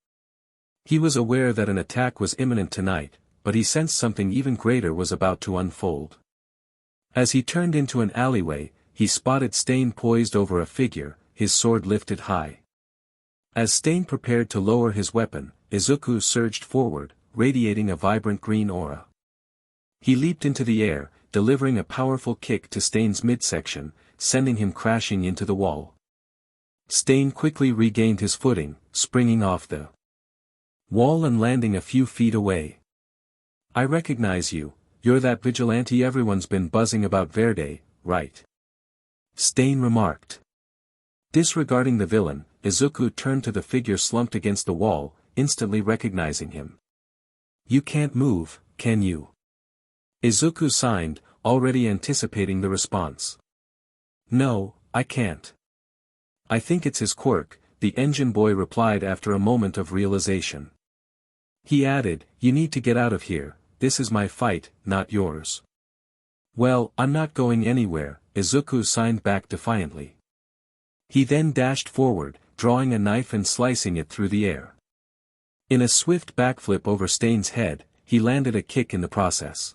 He was aware that an attack was imminent tonight, but he sensed something even greater was about to unfold. As he turned into an alleyway, he spotted Stain poised over a figure, his sword lifted high. As Stain prepared to lower his weapon, Izuku surged forward, radiating a vibrant green aura. He leaped into the air, delivering a powerful kick to Stain's midsection, sending him crashing into the wall. Stain quickly regained his footing, springing off the wall and landing a few feet away. "I recognize you, you're that vigilante everyone's been buzzing about Verde, right?" Stain remarked. Disregarding the villain, Izuku turned to the figure slumped against the wall, instantly recognizing him. "You can't move, can you?" Izuku signed, already anticipating the response. "No, I can't." "I think it's his quirk," the engine boy replied after a moment of realization. He added, "You need to get out of here, this is my fight, not yours." "Well, I'm not going anywhere," Izuku signed back defiantly. He then dashed forward, drawing a knife and slicing it through the air. In a swift backflip over Stain's head, he landed a kick in the process.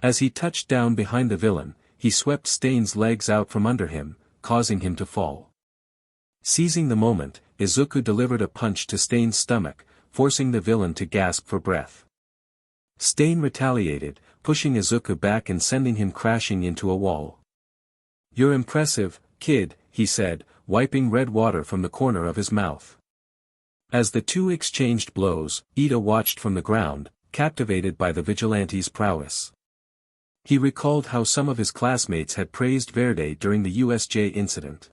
As he touched down behind the villain, he swept Stain's legs out from under him, causing him to fall. Seizing the moment, Izuku delivered a punch to Stain's stomach, forcing the villain to gasp for breath. Stain retaliated, pushing Izuku back and sending him crashing into a wall. "You're impressive, kid," he said, wiping red water from the corner of his mouth. As the two exchanged blows, Ida watched from the ground, captivated by the vigilante's prowess. He recalled how some of his classmates had praised Verde during the USJ incident.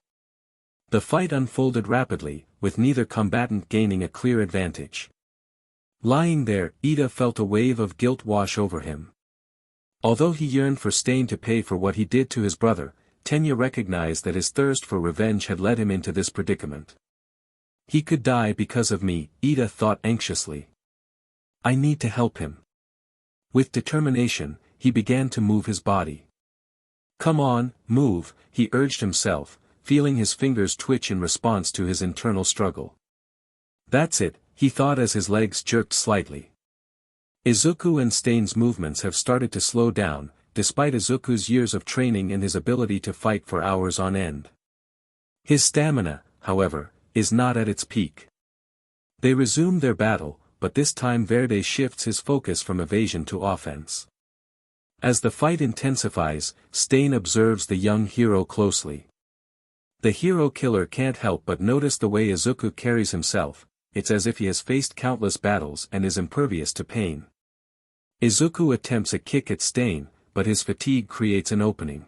The fight unfolded rapidly, with neither combatant gaining a clear advantage. Lying there, Ida felt a wave of guilt wash over him. Although he yearned for Stain to pay for what he did to his brother, Tenya recognized that his thirst for revenge had led him into this predicament. "He could die because of me," Ida thought anxiously. "I need to help him." With determination, he began to move his body. "Come on, move," he urged himself, feeling his fingers twitch in response to his internal struggle. "That's it," he thought as his legs jerked slightly. Izuku and Stain's movements have started to slow down, despite Izuku's years of training and his ability to fight for hours on end. His stamina, however, is not at its peak. They resume their battle, but this time Verde shifts his focus from evasion to offense. As the fight intensifies, Stain observes the young hero closely. The hero killer can't help but notice the way Izuku carries himself. It's as if he has faced countless battles and is impervious to pain. Izuku attempts a kick at Stain, but his fatigue creates an opening.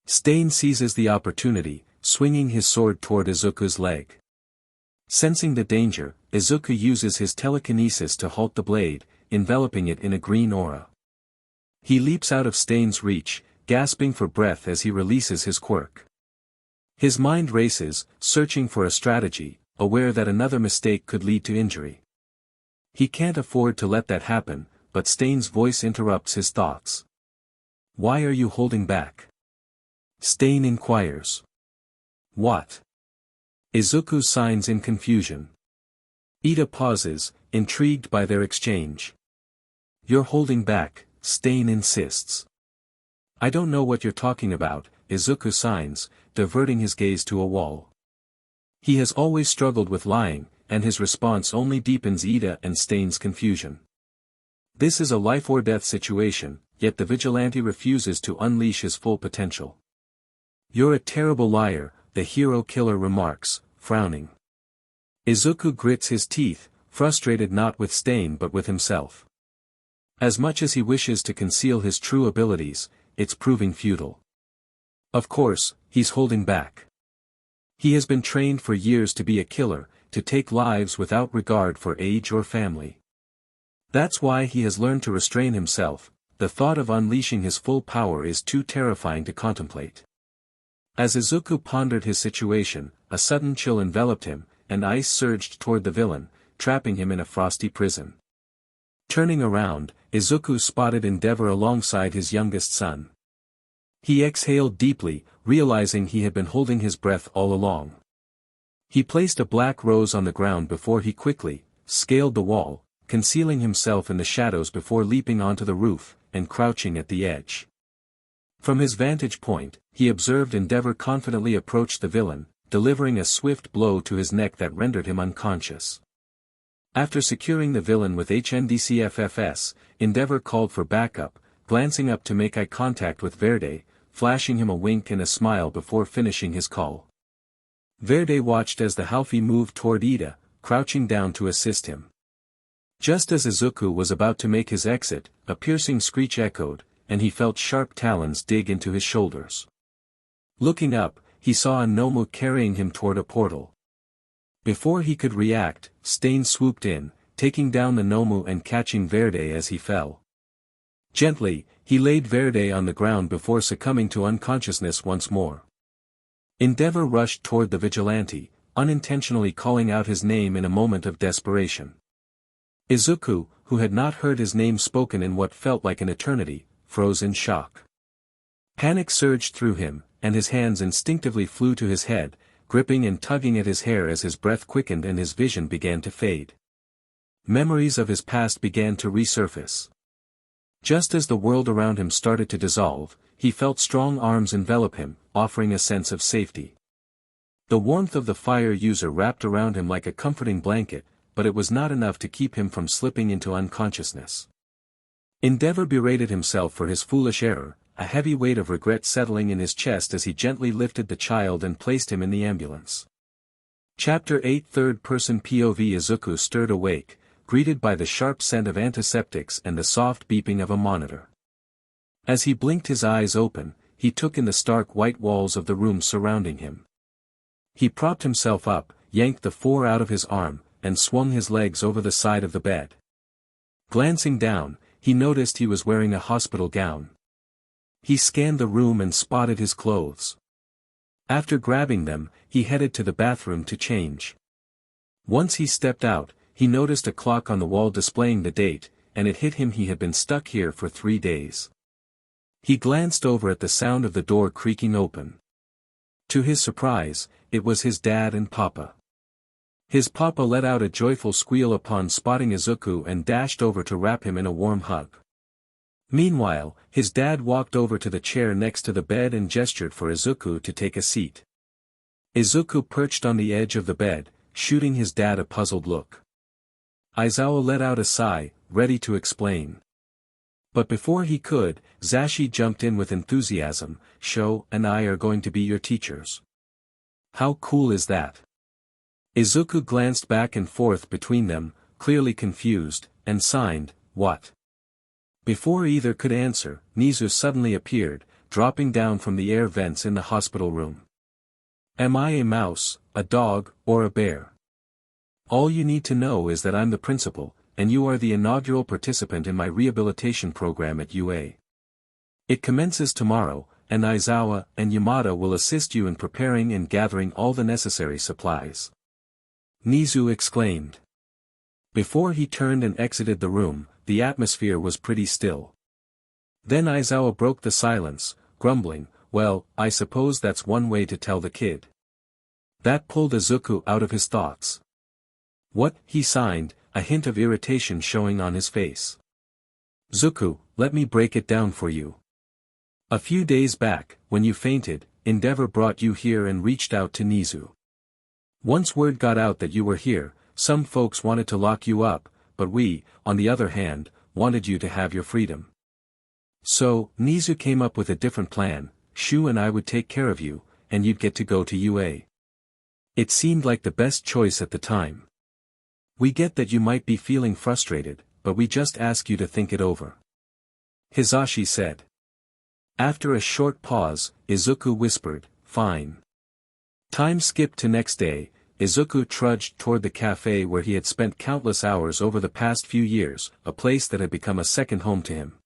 Stain seizes the opportunity, swinging his sword toward Izuku's leg. Sensing the danger, Izuku uses his telekinesis to halt the blade, enveloping it in a green aura. He leaps out of Stain's reach, gasping for breath as he releases his quirk. His mind races, searching for a strategy, aware that another mistake could lead to injury. He can't afford to let that happen, but Stain's voice interrupts his thoughts. "Why are you holding back?" Stain inquires. "What?" Izuku signs in confusion. Ida pauses, intrigued by their exchange. "You're holding back," Stain insists. "I don't know what you're talking about," Izuku signs, diverting his gaze to a wall. He has always struggled with lying, and his response only deepens Ida and Stain's confusion. This is a life-or-death situation, yet the vigilante refuses to unleash his full potential. "You're a terrible liar," the hero killer remarks, frowning. Izuku grits his teeth, frustrated not with Stain but with himself. As much as he wishes to conceal his true abilities, it's proving futile. Of course, he's holding back. He has been trained for years to be a killer, to take lives without regard for age or family. That's why he has learned to restrain himself. The thought of unleashing his full power is too terrifying to contemplate. As Izuku pondered his situation, a sudden chill enveloped him, and ice surged toward the villain, trapping him in a frosty prison. Turning around, Izuku spotted Endeavor alongside his youngest son. He exhaled deeply, realizing he had been holding his breath all along. He placed a black rose on the ground before he quickly scaled the wall, concealing himself in the shadows before leaping onto the roof, and crouching at the edge. From his vantage point, he observed Endeavor confidently approach the villain, delivering a swift blow to his neck that rendered him unconscious. After securing the villain with HNDCFFS, Endeavor called for backup, glancing up to make eye contact with Verde, flashing him a wink and a smile before finishing his call. Verde watched as the Halfie moved toward Ida, crouching down to assist him. Just as Izuku was about to make his exit, a piercing screech echoed, and he felt sharp talons dig into his shoulders. Looking up, he saw a Nomu carrying him toward a portal. Before he could react, Stain swooped in, taking down the Nomu and catching Verde as he fell. Gently, he laid Verde on the ground before succumbing to unconsciousness once more. Endeavor rushed toward the vigilante, unintentionally calling out his name in a moment of desperation. Izuku, who had not heard his name spoken in what felt like an eternity, froze in shock. Panic surged through him, and his hands instinctively flew to his head, gripping and tugging at his hair as his breath quickened and his vision began to fade. Memories of his past began to resurface. Just as the world around him started to dissolve, he felt strong arms envelop him, offering a sense of safety. The warmth of the fire user wrapped around him like a comforting blanket, but it was not enough to keep him from slipping into unconsciousness. Endeavor berated himself for his foolish error, a heavy weight of regret settling in his chest as he gently lifted the child and placed him in the ambulance. Chapter 8 Third-person POV Izuku stirred awake, greeted by the sharp scent of antiseptics and the soft beeping of a monitor. As he blinked his eyes open, he took in the stark white walls of the room surrounding him. He propped himself up, yanked the 4 out of his arm, and swung his legs over the side of the bed. Glancing down, he noticed he was wearing a hospital gown. He scanned the room and spotted his clothes. After grabbing them, he headed to the bathroom to change. Once he stepped out, he noticed a clock on the wall displaying the date, and it hit him he had been stuck here for 3 days. He glanced over at the sound of the door creaking open. To his surprise, it was his dad and Papa. His Papa let out a joyful squeal upon spotting Izuku and dashed over to wrap him in a warm hug. Meanwhile, his dad walked over to the chair next to the bed and gestured for Izuku to take a seat. Izuku perched on the edge of the bed, shooting his dad a puzzled look. Aizawa let out a sigh, ready to explain. But before he could, Zashi jumped in with enthusiasm. "Sho and I are going to be your teachers." How cool is that? Izuku glanced back and forth between them, clearly confused, and signed, "What?" Before either could answer, Nizu suddenly appeared, dropping down from the air vents in the hospital room. "Am I a mouse, a dog, or a bear? All you need to know is that I'm the principal, and you are the inaugural participant in my rehabilitation program at UA. It commences tomorrow, and Aizawa and Yamada will assist you in preparing and gathering all the necessary supplies." Nizu exclaimed. Before he turned and exited the room, the atmosphere was pretty still. Then Aizawa broke the silence, grumbling, "Well, I suppose that's one way to tell the kid." That pulled Izuku out of his thoughts. "What?" he signed, a hint of irritation showing on his face. "Zuku, let me break it down for you. A few days back, when you fainted, Endeavor brought you here and reached out to Nizu. Once word got out that you were here, some folks wanted to lock you up, but we, on the other hand, wanted you to have your freedom. So, Nizu came up with a different plan. Shu and I would take care of you, and you'd get to go to UA. It seemed like the best choice at the time. We get that you might be feeling frustrated, but we just ask you to think it over." Hisashi said. After a short pause, Izuku whispered, "Fine." Time skipped to next day. Izuku trudged toward the cafe where he had spent countless hours over the past few years, a place that had become a second home to him.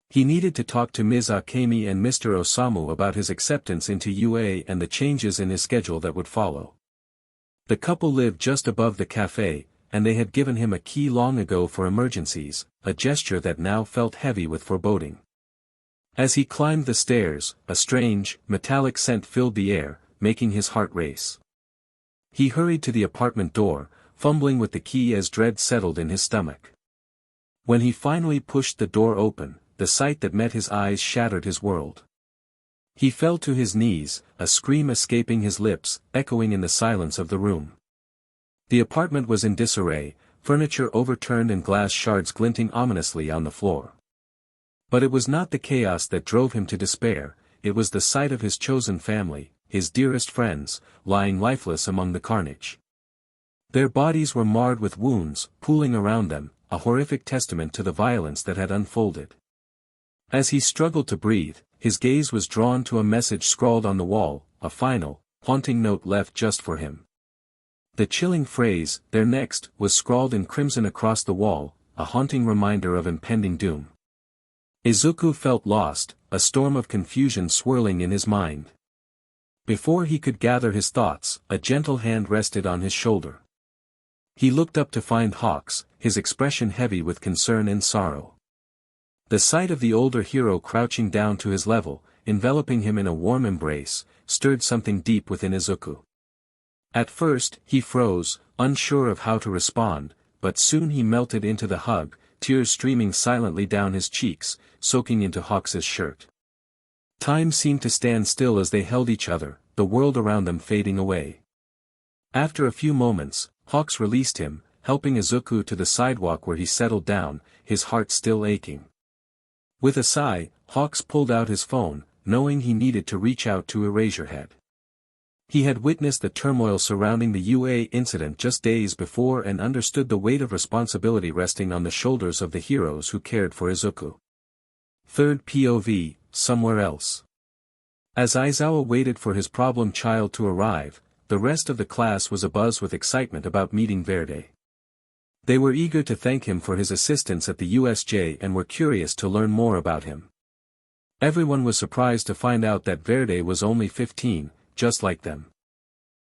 He needed to talk to Ms. Akemi and Mr. Osamu about his acceptance into UA and the changes in his schedule that would follow. The couple lived just above the cafe, and they had given him a key long ago for emergencies, a gesture that now felt heavy with foreboding. As he climbed the stairs, a strange, metallic scent filled the air, making his heart race. He hurried to the apartment door, fumbling with the key as dread settled in his stomach. When he finally pushed the door open, the sight that met his eyes shattered his world. He fell to his knees, a scream escaping his lips, echoing in the silence of the room. The apartment was in disarray, furniture overturned and glass shards glinting ominously on the floor. But it was not the chaos that drove him to despair, it was the sight of his chosen family, his dearest friends, lying lifeless among the carnage. Their bodies were marred with wounds, pooling around them, a horrific testament to the violence that had unfolded. As he struggled to breathe, his gaze was drawn to a message scrawled on the wall, a final, haunting note left just for him. The chilling phrase, "They're next," was scrawled in crimson across the wall, a haunting reminder of impending doom. Izuku felt lost, a storm of confusion swirling in his mind. Before he could gather his thoughts, a gentle hand rested on his shoulder. He looked up to find Hawks, his expression heavy with concern and sorrow. The sight of the older hero crouching down to his level, enveloping him in a warm embrace, stirred something deep within Izuku. At first, he froze, unsure of how to respond, but soon he melted into the hug, tears streaming silently down his cheeks, soaking into Hawks's shirt. Time seemed to stand still as they held each other, the world around them fading away. After a few moments, Hawks released him, helping Izuku to the sidewalk where he settled down, his heart still aching. With a sigh, Hawks pulled out his phone, knowing he needed to reach out to Eraserhead. He had witnessed the turmoil surrounding the UA incident just days before and understood the weight of responsibility resting on the shoulders of the heroes who cared for Izuku. Third POV, somewhere else. As Aizawa waited for his problem child to arrive, the rest of the class was abuzz with excitement about meeting Verde. They were eager to thank him for his assistance at the USJ and were curious to learn more about him. Everyone was surprised to find out that Verde was only 15, just like them.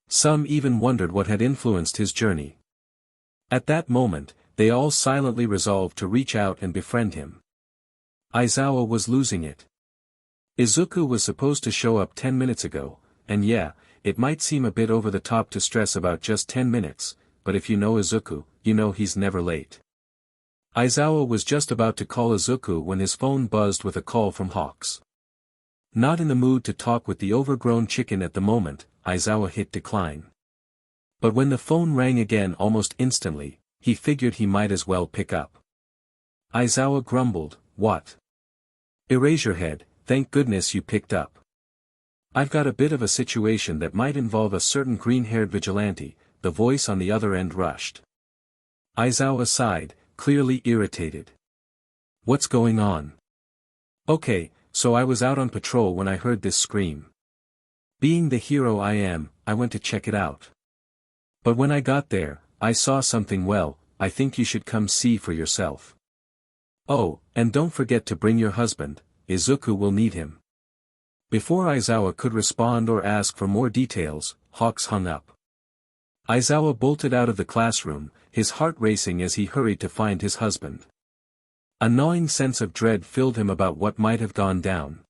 Some even wondered what had influenced his journey. At that moment, they all silently resolved to reach out and befriend him. Aizawa was losing it. Izuku was supposed to show up 10 minutes ago, and yeah, it might seem a bit over the top to stress about just 10 minutes, but if you know Izuku, you know he's never late. Aizawa was just about to call Izuku when his phone buzzed with a call from Hawks. Not in the mood to talk with the overgrown chicken at the moment, Aizawa hit decline. But when the phone rang again almost instantly, he figured he might as well pick up. Aizawa grumbled, "What? Eraserhead, thank goodness you picked up. I've got a bit of a situation that might involve a certain green-haired vigilante, the voice on the other end rushed. Aizawa sighed, clearly irritated. What's going on? Okay, so I was out on patrol when I heard this scream. Being the hero I am, I went to check it out. But when I got there, I saw something. Well, I think you should come see for yourself. Oh, and don't forget to bring your husband, Izuku will need him. Before Aizawa could respond or ask for more details, Hawks hung up. Aizawa bolted out of the classroom, his heart racing as he hurried to find his husband. A gnawing sense of dread filled him about what might have gone down.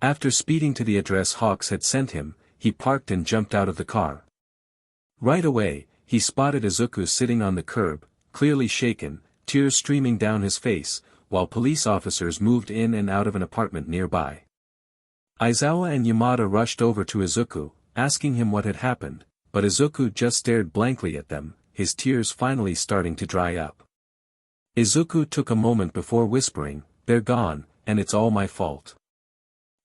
After speeding to the address Hawks had sent him, he parked and jumped out of the car. Right away, he spotted Izuku sitting on the curb, clearly shaken, tears streaming down his face, while police officers moved in and out of an apartment nearby. Aizawa and Yamada rushed over to Izuku, asking him what had happened, but Izuku just stared blankly at them, his tears finally starting to dry up. Izuku took a moment before whispering, "They're gone, and it's all my fault."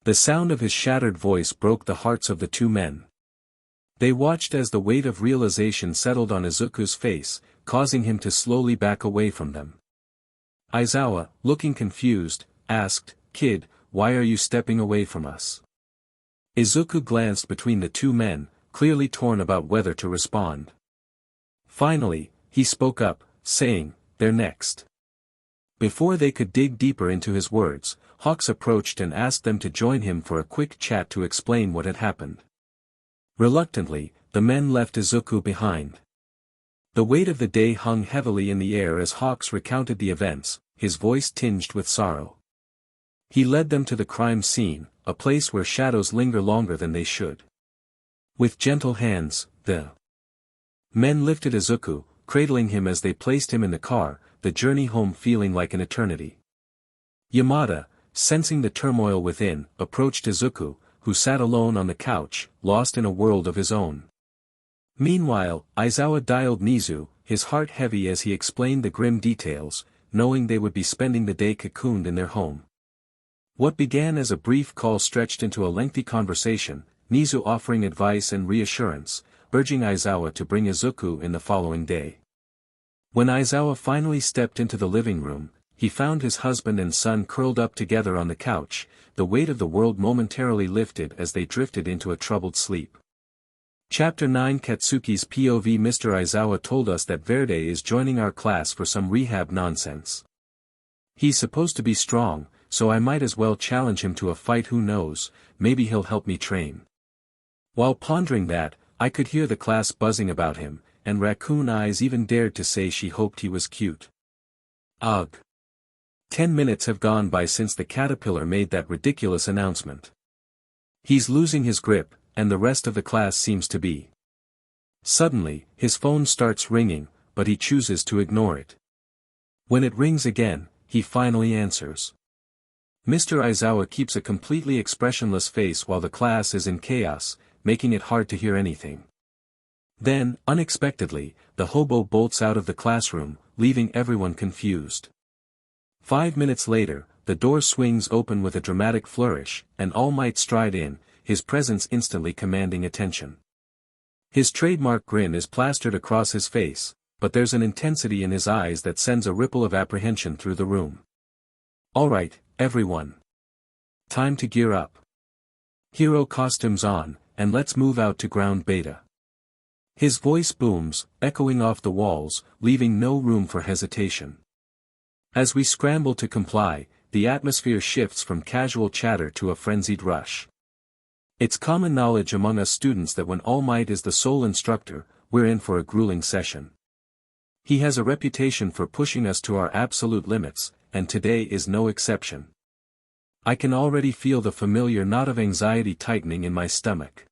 The sound of his shattered voice broke the hearts of the two men. They watched as the weight of realization settled on Izuku's face, causing him to slowly back away from them. Aizawa, looking confused, asked, "Kid, why are you stepping away from us?" Izuku glanced between the two men, clearly torn about whether to respond. Finally, he spoke up, saying, "They're next." Before they could dig deeper into his words, Hawks approached and asked them to join him for a quick chat to explain what had happened. Reluctantly, the men left Izuku behind. The weight of the day hung heavily in the air as Hawks recounted the events, his voice tinged with sorrow. He led them to the crime scene, a place where shadows linger longer than they should. With gentle hands, the men lifted Izuku, cradling him as they placed him in the car, the journey home feeling like an eternity. Yamada, sensing the turmoil within, approached Izuku, who sat alone on the couch, lost in a world of his own. Meanwhile, Aizawa dialed Nizu, his heart heavy as he explained the grim details, knowing they would be spending the day cocooned in their home. What began as a brief call stretched into a lengthy conversation, Nizu offering advice and reassurance, urging Aizawa to bring Izuku in the following day. When Aizawa finally stepped into the living room, he found his husband and son curled up together on the couch, the weight of the world momentarily lifted as they drifted into a troubled sleep. Chapter 9 Katsuki's POV. Mr. Aizawa told us that Verde is joining our class for some rehab nonsense. He's supposed to be strong, so I might as well challenge him to a fight. Who knows, maybe he'll help me train. While pondering that, I could hear the class buzzing about him, and Raccoon Eyes even dared to say she hoped he was cute. Ugh. 10 minutes have gone by since the caterpillar made that ridiculous announcement. He's losing his grip, and the rest of the class seems to be. Suddenly, his phone starts ringing, but he chooses to ignore it. When it rings again, he finally answers. Mr. Aizawa keeps a completely expressionless face while the class is in chaos, making it hard to hear anything. Then, unexpectedly, the hobo bolts out of the classroom, leaving everyone confused. 5 minutes later, the door swings open with a dramatic flourish, and All Might stride in, his presence instantly commanding attention. His trademark grin is plastered across his face, but there's an intensity in his eyes that sends a ripple of apprehension through the room. "Alright, everyone. Time to gear up. Hero costumes on, and let's move out to ground beta." His voice booms, echoing off the walls, leaving no room for hesitation. As we scramble to comply, the atmosphere shifts from casual chatter to a frenzied rush. It's common knowledge among us students that when All Might is the sole instructor, we're in for a grueling session. He has a reputation for pushing us to our absolute limits, and today is no exception. I can already feel the familiar knot of anxiety tightening in my stomach.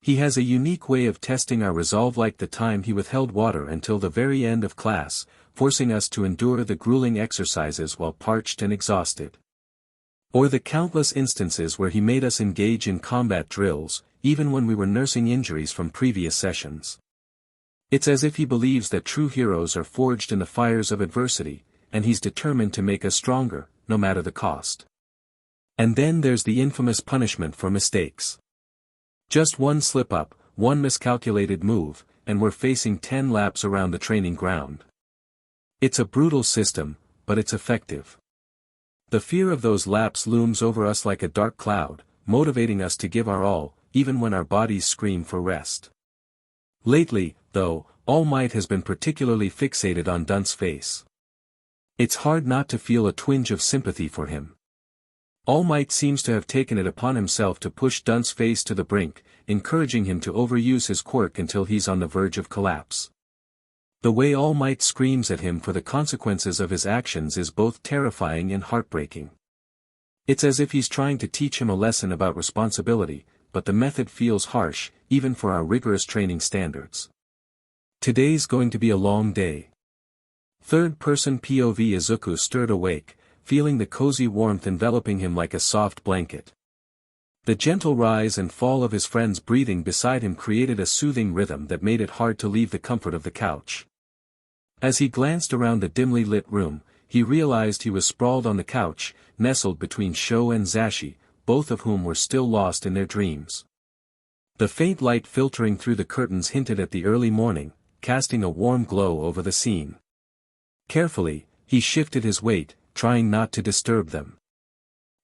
He has a unique way of testing our resolve, like the time he withheld water until the very end of class, forcing us to endure the grueling exercises while parched and exhausted. Or the countless instances where he made us engage in combat drills, even when we were nursing injuries from previous sessions. It's as if he believes that true heroes are forged in the fires of adversity, and he's determined to make us stronger, no matter the cost. And then there's the infamous punishment for mistakes. Just one slip-up, one miscalculated move, and we're facing 10 laps around the training ground. It's a brutal system, but it's effective. The fear of those laps looms over us like a dark cloud, motivating us to give our all, even when our bodies scream for rest. Lately, though, All Might has been particularly fixated on Dunt's face. It's hard not to feel a twinge of sympathy for him. All Might seems to have taken it upon himself to push Dunt's face to the brink, encouraging him to overuse his quirk until he's on the verge of collapse. The way All Might screams at him for the consequences of his actions is both terrifying and heartbreaking. It's as if he's trying to teach him a lesson about responsibility, but the method feels harsh, even for our rigorous training standards. Today's going to be a long day. Third-person POV Izuku stirred awake, feeling the cozy warmth enveloping him like a soft blanket. The gentle rise and fall of his friend's breathing beside him created a soothing rhythm that made it hard to leave the comfort of the couch. As he glanced around the dimly lit room, he realized he was sprawled on the couch, nestled between Sho and Zashi, both of whom were still lost in their dreams. The faint light filtering through the curtains hinted at the early morning, casting a warm glow over the scene. Carefully, he shifted his weight, trying not to disturb them.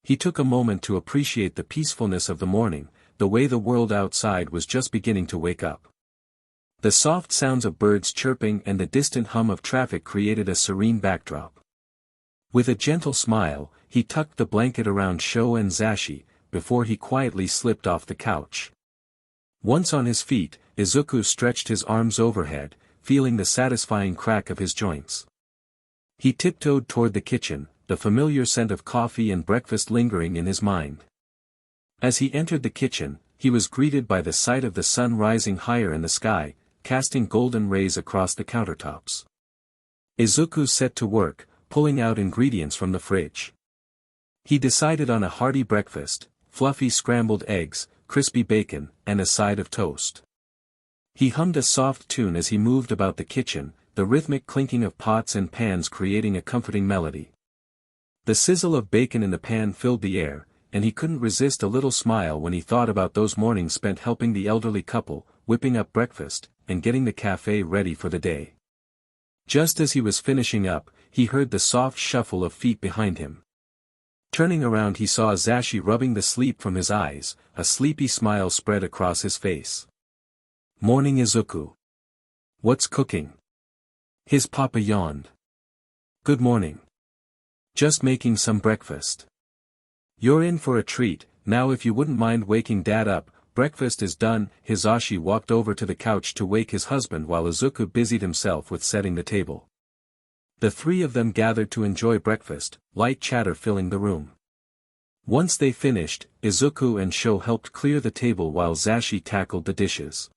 He took a moment to appreciate the peacefulness of the morning, the way the world outside was just beginning to wake up. The soft sounds of birds chirping and the distant hum of traffic created a serene backdrop. With a gentle smile, he tucked the blanket around Sho and Zashi, before he quietly slipped off the couch. Once on his feet, Izuku stretched his arms overhead, feeling the satisfying crack of his joints. He tiptoed toward the kitchen, the familiar scent of coffee and breakfast lingering in his mind. As he entered the kitchen, he was greeted by the sight of the sun rising higher in the sky, casting golden rays across the countertops. Izuku set to work, pulling out ingredients from the fridge. He decided on a hearty breakfast, fluffy scrambled eggs, crispy bacon, and a side of toast. He hummed a soft tune as he moved about the kitchen, the rhythmic clinking of pots and pans creating a comforting melody. The sizzle of bacon in the pan filled the air, and he couldn't resist a little smile when he thought about those mornings spent helping the elderly couple, whipping up breakfast, and getting the cafe ready for the day. Just as he was finishing up, he heard the soft shuffle of feet behind him. Turning around he saw Zashi rubbing the sleep from his eyes, a sleepy smile spread across his face. "Morning Izuku. What's cooking?" His papa yawned. "Good morning. Just making some breakfast." "You're in for a treat, now if you wouldn't mind waking Dad up, breakfast is done." Hizashi walked over to the couch to wake his husband while Izuku busied himself with setting the table. The three of them gathered to enjoy breakfast, light chatter filling the room. Once they finished, Izuku and Sho helped clear the table while Zashi tackled the dishes.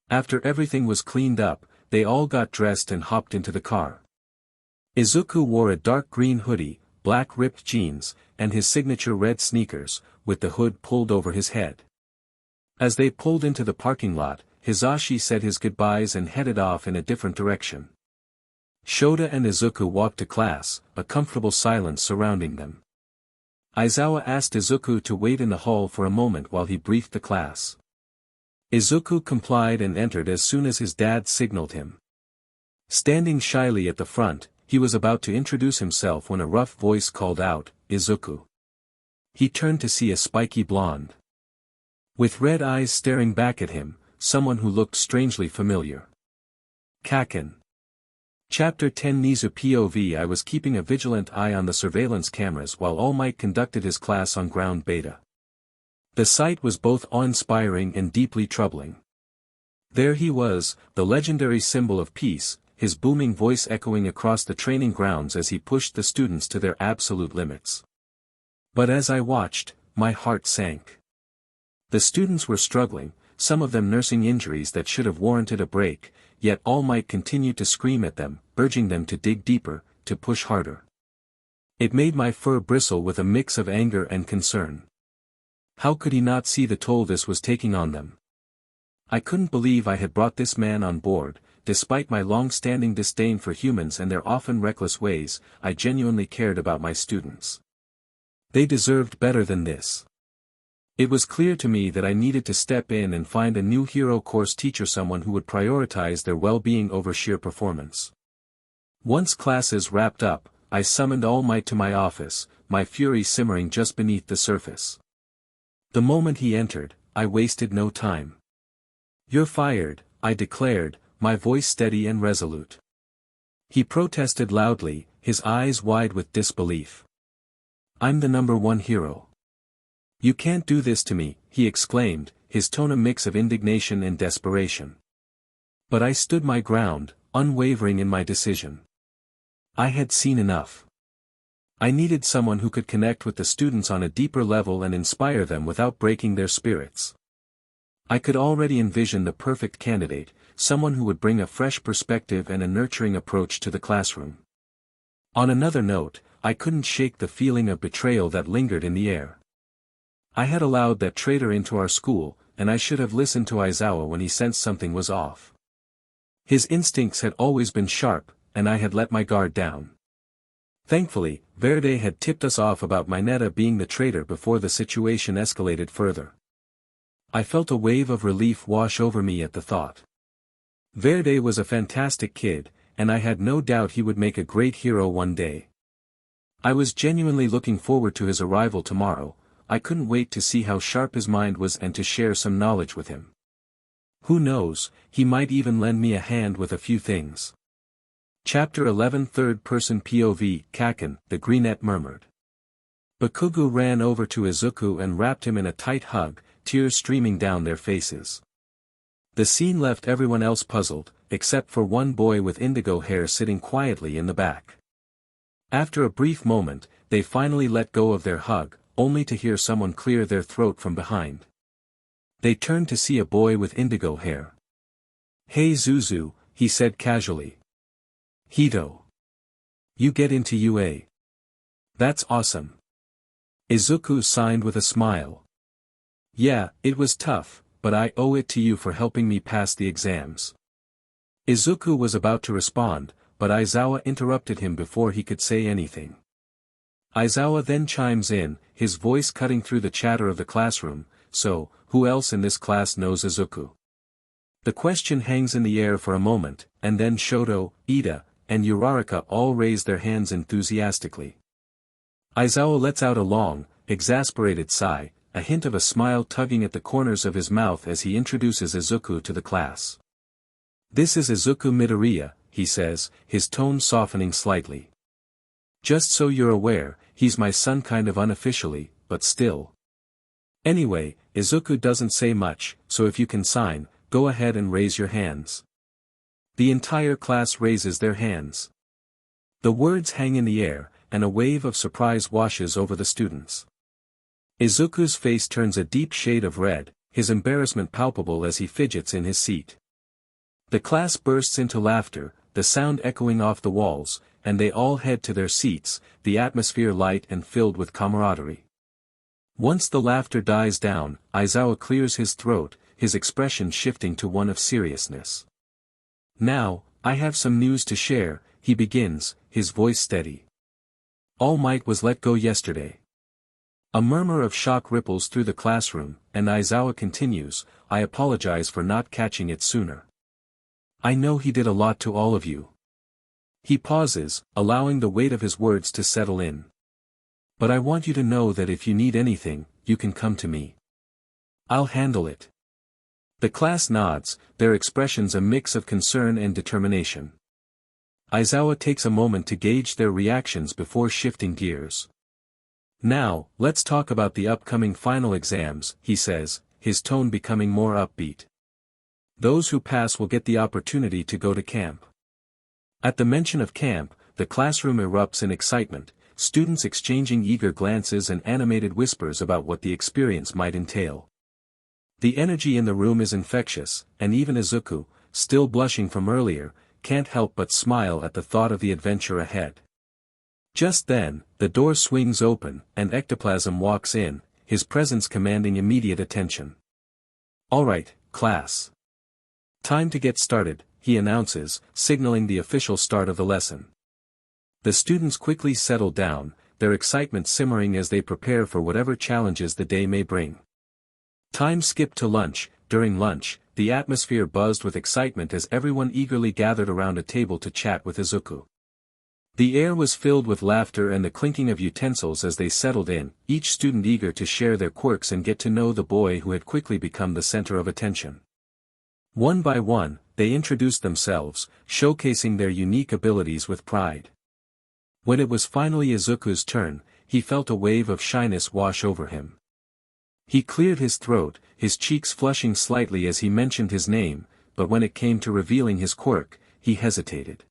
After everything was cleaned up, they all got dressed and hopped into the car. Izuku wore a dark green hoodie, black ripped jeans, and his signature red sneakers, with the hood pulled over his head. As they pulled into the parking lot, Hizashi said his goodbyes and headed off in a different direction. Shota and Izuku walked to class, a comfortable silence surrounding them. Aizawa asked Izuku to wait in the hall for a moment while he briefed the class. Izuku complied and entered as soon as his dad signaled him. Standing shyly at the front, he was about to introduce himself when a rough voice called out, "Izuku." He turned to see a spiky blonde. With red eyes staring back at him, someone who looked strangely familiar. Kaken. Chapter 10 Nizu POV I was keeping a vigilant eye on the surveillance cameras while All Might conducted his class on ground beta. The sight was both awe-inspiring and deeply troubling. There he was, the legendary symbol of peace, his booming voice echoing across the training grounds as he pushed the students to their absolute limits. But as I watched, my heart sank. The students were struggling, some of them nursing injuries that should have warranted a break, yet All Might continued to scream at them, urging them to dig deeper, to push harder. It made my fur bristle with a mix of anger and concern. How could he not see the toll this was taking on them? I couldn't believe I had brought this man on board. Despite my long-standing disdain for humans and their often reckless ways, I genuinely cared about my students. They deserved better than this. It was clear to me that I needed to step in and find a new hero course teacher, someone who would prioritize their well-being over sheer performance. Once classes wrapped up, I summoned all might to my office, my fury simmering just beneath the surface. The moment he entered, I wasted no time. "You're fired," I declared, my voice steady and resolute. He protested loudly, his eyes wide with disbelief. "I'm the #1 hero. You can't do this to me," he exclaimed, his tone a mix of indignation and desperation. But I stood my ground, unwavering in my decision. I had seen enough. I needed someone who could connect with the students on a deeper level and inspire them without breaking their spirits. I could already envision the perfect candidate, someone who would bring a fresh perspective and a nurturing approach to the classroom. On another note, I couldn't shake the feeling of betrayal that lingered in the air. I had allowed that traitor into our school, and I should have listened to Izawa when he sensed something was off. His instincts had always been sharp, and I had let my guard down. Thankfully, Verde had tipped us off about Mineta being the traitor before the situation escalated further. I felt a wave of relief wash over me at the thought. Verde was a fantastic kid, and I had no doubt he would make a great hero one day. I was genuinely looking forward to his arrival tomorrow. I couldn't wait to see how sharp his mind was and to share some knowledge with him. Who knows, he might even lend me a hand with a few things. Chapter 11 Third-person POV. Kaken, the Greenette murmured. Bakugo ran over to Izuku and wrapped him in a tight hug, tears streaming down their faces. The scene left everyone else puzzled, except for one boy with indigo hair sitting quietly in the back. After a brief moment, they finally let go of their hug, only to hear someone clear their throat from behind. They turned to see a boy with indigo hair. "Hey Zuzu," he said casually. "Hito. You get into UA. That's awesome." Izuku signed with a smile. "Yeah, it was tough, but I owe it to you for helping me pass the exams." Izuku was about to respond, but Aizawa interrupted him before he could say anything. Aizawa then chimes in, his voice cutting through the chatter of the classroom, "So, who else in this class knows Izuku?" The question hangs in the air for a moment, and then Shoto, Ida, and Uraraka all raise their hands enthusiastically. Aizawa lets out a long, exasperated sigh, a hint of a smile tugging at the corners of his mouth as he introduces Izuku to the class. "This is Izuku Midoriya," he says, his tone softening slightly. "Just so you're aware, he's my son kind of unofficially, but still. Anyway, Izuku doesn't say much, so if you can sign, go ahead and raise your hands." The entire class raises their hands. The words hang in the air, and a wave of surprise washes over the students. Izuku's face turns a deep shade of red, his embarrassment palpable as he fidgets in his seat. The class bursts into laughter, the sound echoing off the walls, and they all head to their seats, the atmosphere light and filled with camaraderie. Once the laughter dies down, Aizawa clears his throat, his expression shifting to one of seriousness. "Now, I have some news to share," he begins, his voice steady. "All Might was let go yesterday." A murmur of shock ripples through the classroom, and Aizawa continues, "I apologize for not catching it sooner. I know he did a lot to all of you." He pauses, allowing the weight of his words to settle in. "But I want you to know that if you need anything, you can come to me. I'll handle it." The class nods, their expressions a mix of concern and determination. Aizawa takes a moment to gauge their reactions before shifting gears. "Now, let's talk about the upcoming final exams," he says, his tone becoming more upbeat. "Those who pass will get the opportunity to go to camp." At the mention of camp, the classroom erupts in excitement, students exchanging eager glances and animated whispers about what the experience might entail. The energy in the room is infectious, and even Izuku, still blushing from earlier, can't help but smile at the thought of the adventure ahead. Just then, the door swings open, and Ectoplasm walks in, his presence commanding immediate attention. "All right, class. Time to get started," he announces, signaling the official start of the lesson. The students quickly settle down, their excitement simmering as they prepare for whatever challenges the day may bring. Time skipped to lunch. During lunch, the atmosphere buzzed with excitement as everyone eagerly gathered around a table to chat with Izuku. The air was filled with laughter and the clinking of utensils as they settled in, each student eager to share their quirks and get to know the boy who had quickly become the center of attention. One by one, they introduced themselves, showcasing their unique abilities with pride. When it was finally Izuku's turn, he felt a wave of shyness wash over him. He cleared his throat, his cheeks flushing slightly as he mentioned his name, but when it came to revealing his quirk, he hesitated.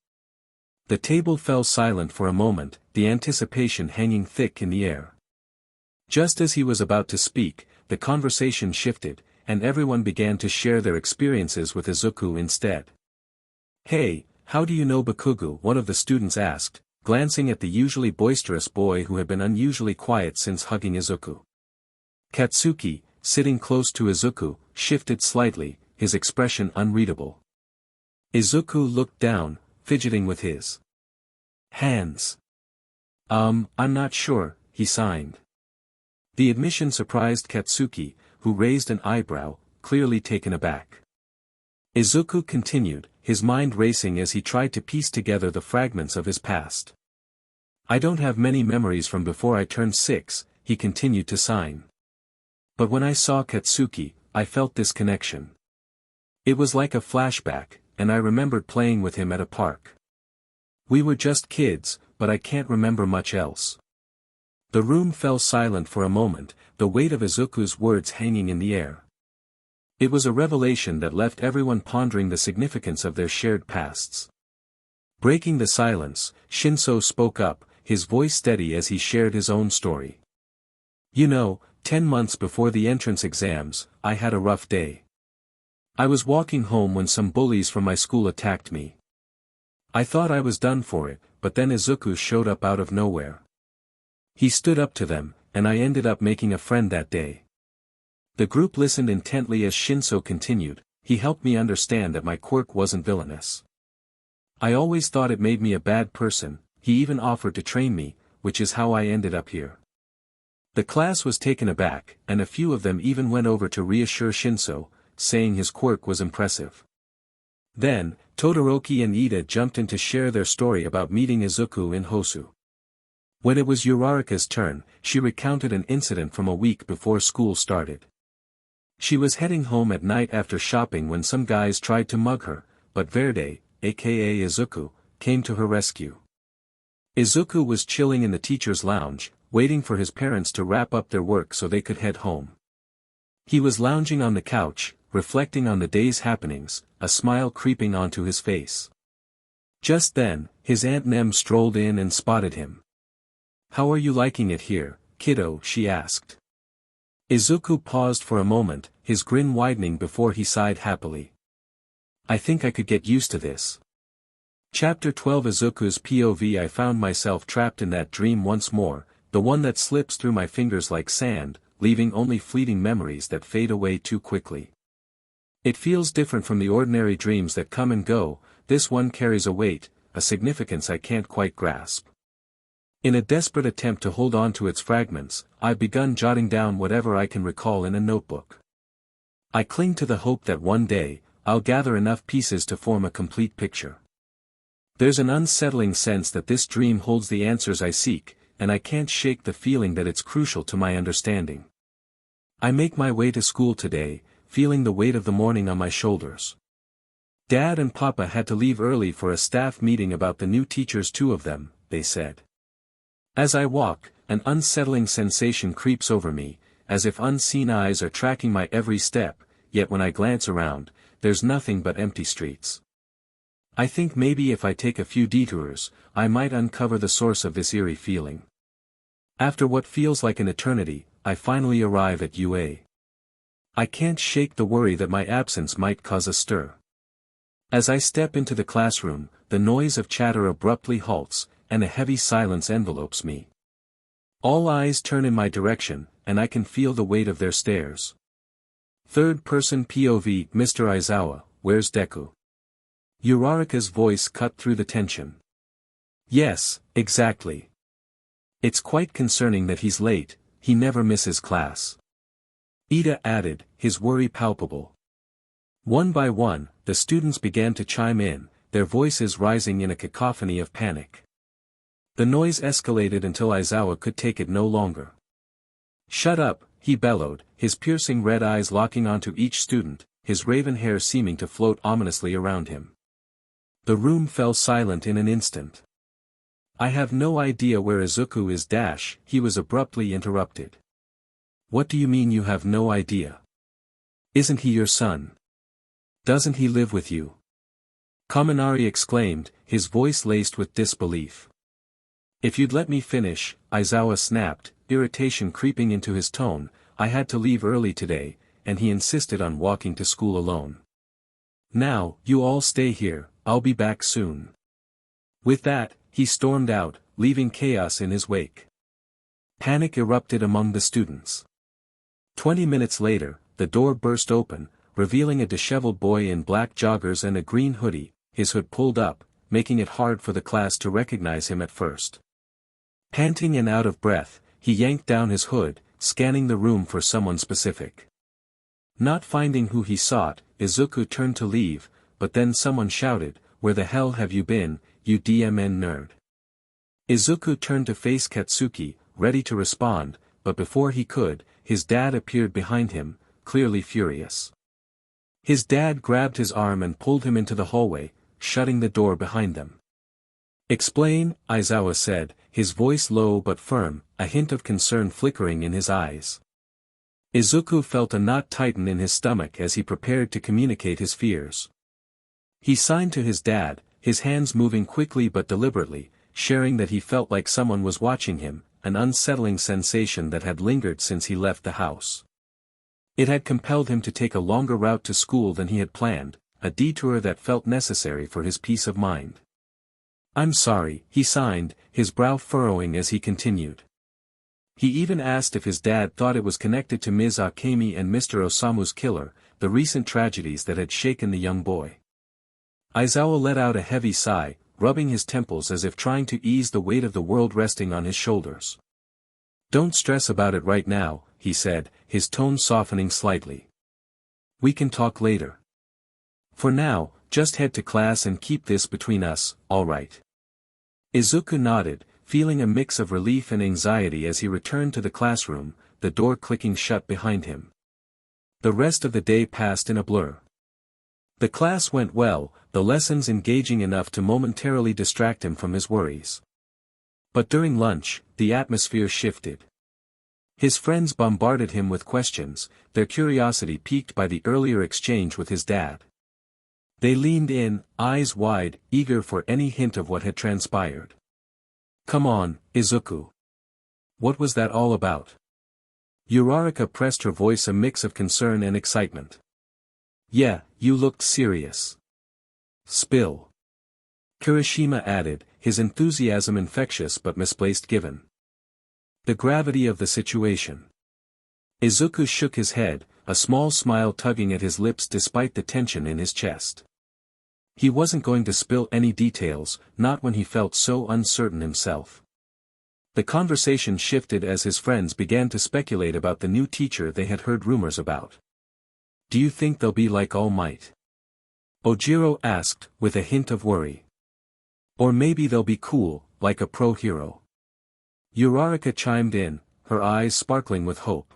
The table fell silent for a moment, the anticipation hanging thick in the air. Just as he was about to speak, the conversation shifted, and everyone began to share their experiences with Izuku instead. "Hey, how do you know Bakugo?" one of the students asked, glancing at the usually boisterous boy who had been unusually quiet since hugging Izuku. Katsuki, sitting close to Izuku, shifted slightly, his expression unreadable. Izuku looked down, fidgeting with his hands. I'm not sure," he signed. The admission surprised Katsuki, who raised an eyebrow, clearly taken aback. Izuku continued, his mind racing as he tried to piece together the fragments of his past. "I don't have many memories from before I turned 6, he continued to sign. But when I saw Katsuki, I felt this connection. It was like a flashback, and I remembered playing with him at a park. We were just kids, but I can't remember much else." The room fell silent for a moment, the weight of Izuku's words hanging in the air. It was a revelation that left everyone pondering the significance of their shared pasts. Breaking the silence, Shinso spoke up, his voice steady as he shared his own story. "You know, 10 months before the entrance exams, I had a rough day. I was walking home when some bullies from my school attacked me. I thought I was done for it, but then Izuku showed up out of nowhere. He stood up to them, and I ended up making a friend that day." The group listened intently as Shinso continued, "He helped me understand that my quirk wasn't villainous. I always thought it made me a bad person, he even offered to train me, which is how I ended up here." The class was taken aback, and a few of them even went over to reassure Shinso, saying his quirk was impressive. Then, Todoroki and Ida jumped in to share their story about meeting Izuku in Hosu. When it was Uraraka's turn, she recounted an incident from a week before school started. She was heading home at night after shopping when some guys tried to mug her, but Verde, aka Izuku, came to her rescue. Izuku was chilling in the teacher's lounge, waiting for his parents to wrap up their work so they could head home. He was lounging on the couch, reflecting on the day's happenings, a smile creeping onto his face. Just then, his Aunt Nem strolled in and spotted him. "How are you liking it here, kiddo?" she asked. Izuku paused for a moment, his grin widening before he sighed happily. "I think I could get used to this." Chapter 12 Izuku's POV. I found myself trapped in that dream once more, the one that slips through my fingers like sand, leaving only fleeting memories that fade away too quickly. It feels different from the ordinary dreams that come and go, this one carries a weight, a significance I can't quite grasp. In a desperate attempt to hold on to its fragments, I've begun jotting down whatever I can recall in a notebook. I cling to the hope that one day, I'll gather enough pieces to form a complete picture. There's an unsettling sense that this dream holds the answers I seek, and I can't shake the feeling that it's crucial to my understanding. I make my way to school today, feeling the weight of the morning on my shoulders. Dad and Papa had to leave early for a staff meeting about the new teachers, 2 of them, they said. As I walk, an unsettling sensation creeps over me, as if unseen eyes are tracking my every step, yet when I glance around, there's nothing but empty streets. I think maybe if I take a few detours, I might uncover the source of this eerie feeling. After what feels like an eternity, I finally arrive at UA. I can't shake the worry that my absence might cause a stir. As I step into the classroom, the noise of chatter abruptly halts, and a heavy silence envelopes me. All eyes turn in my direction, and I can feel the weight of their stares. Third-person POV. Mr. Aizawa, where's Deku? Uraraka's voice cut through the tension. Yes, exactly. It's quite concerning that he's late, he never misses class. Ida added, his worry palpable. One by one, the students began to chime in, their voices rising in a cacophony of panic. The noise escalated until Aizawa could take it no longer. Shut up, he bellowed, his piercing red eyes locking onto each student, his raven hair seeming to float ominously around him. The room fell silent in an instant. I have no idea where Izuku is dash, he was abruptly interrupted. What do you mean you have no idea? Isn't he your son? Doesn't he live with you? Kaminari exclaimed, his voice laced with disbelief. If you'd let me finish, Aizawa snapped, irritation creeping into his tone, I had to leave early today, and he insisted on walking to school alone. Now, you all stay here, I'll be back soon. With that, he stormed out, leaving chaos in his wake. Panic erupted among the students. 20 minutes later, the door burst open, revealing a disheveled boy in black joggers and a green hoodie, his hood pulled up, making it hard for the class to recognize him at first. Panting and out of breath, he yanked down his hood, scanning the room for someone specific. Not finding who he sought, Izuku turned to leave, but then someone shouted, "Where the hell have you been, you DMN nerd?" Izuku turned to face Katsuki, ready to respond, but before he could, his dad appeared behind him, clearly furious. His dad grabbed his arm and pulled him into the hallway, shutting the door behind them. Explain, Aizawa said, his voice low but firm, a hint of concern flickering in his eyes. Izuku felt a knot tighten in his stomach as he prepared to communicate his fears. He signed to his dad, his hands moving quickly but deliberately, sharing that he felt like someone was watching him, an unsettling sensation that had lingered since he left the house. It had compelled him to take a longer route to school than he had planned, a detour that felt necessary for his peace of mind. I'm sorry, he signed, his brow furrowing as he continued. He even asked if his dad thought it was connected to Ms. Akemi and Mr. Osamu's killer, the recent tragedies that had shaken the young boy. Aizawa let out a heavy sigh, rubbing his temples as if trying to ease the weight of the world resting on his shoulders. Don't stress about it right now, he said, his tone softening slightly. We can talk later. For now, just head to class and keep this between us, alright? Izuku nodded, feeling a mix of relief and anxiety as he returned to the classroom, the door clicking shut behind him. The rest of the day passed in a blur. The class went well, the lessons engaging enough to momentarily distract him from his worries. But during lunch, the atmosphere shifted. His friends bombarded him with questions, their curiosity piqued by the earlier exchange with his dad. They leaned in, eyes wide, eager for any hint of what had transpired. Come on, Izuku. What was that all about? Uraraka pressed her voice a mix of concern and excitement. Yeah, you looked serious. Spill. Kirishima added, his enthusiasm infectious but misplaced given the gravity of the situation. Izuku shook his head, a small smile tugging at his lips despite the tension in his chest. He wasn't going to spill any details, not when he felt so uncertain himself. The conversation shifted as his friends began to speculate about the new teacher they had heard rumors about. Do you think they'll be like All Might? Ojiro asked, with a hint of worry. Or maybe they'll be cool, like a pro hero. Uraraka chimed in, her eyes sparkling with hope.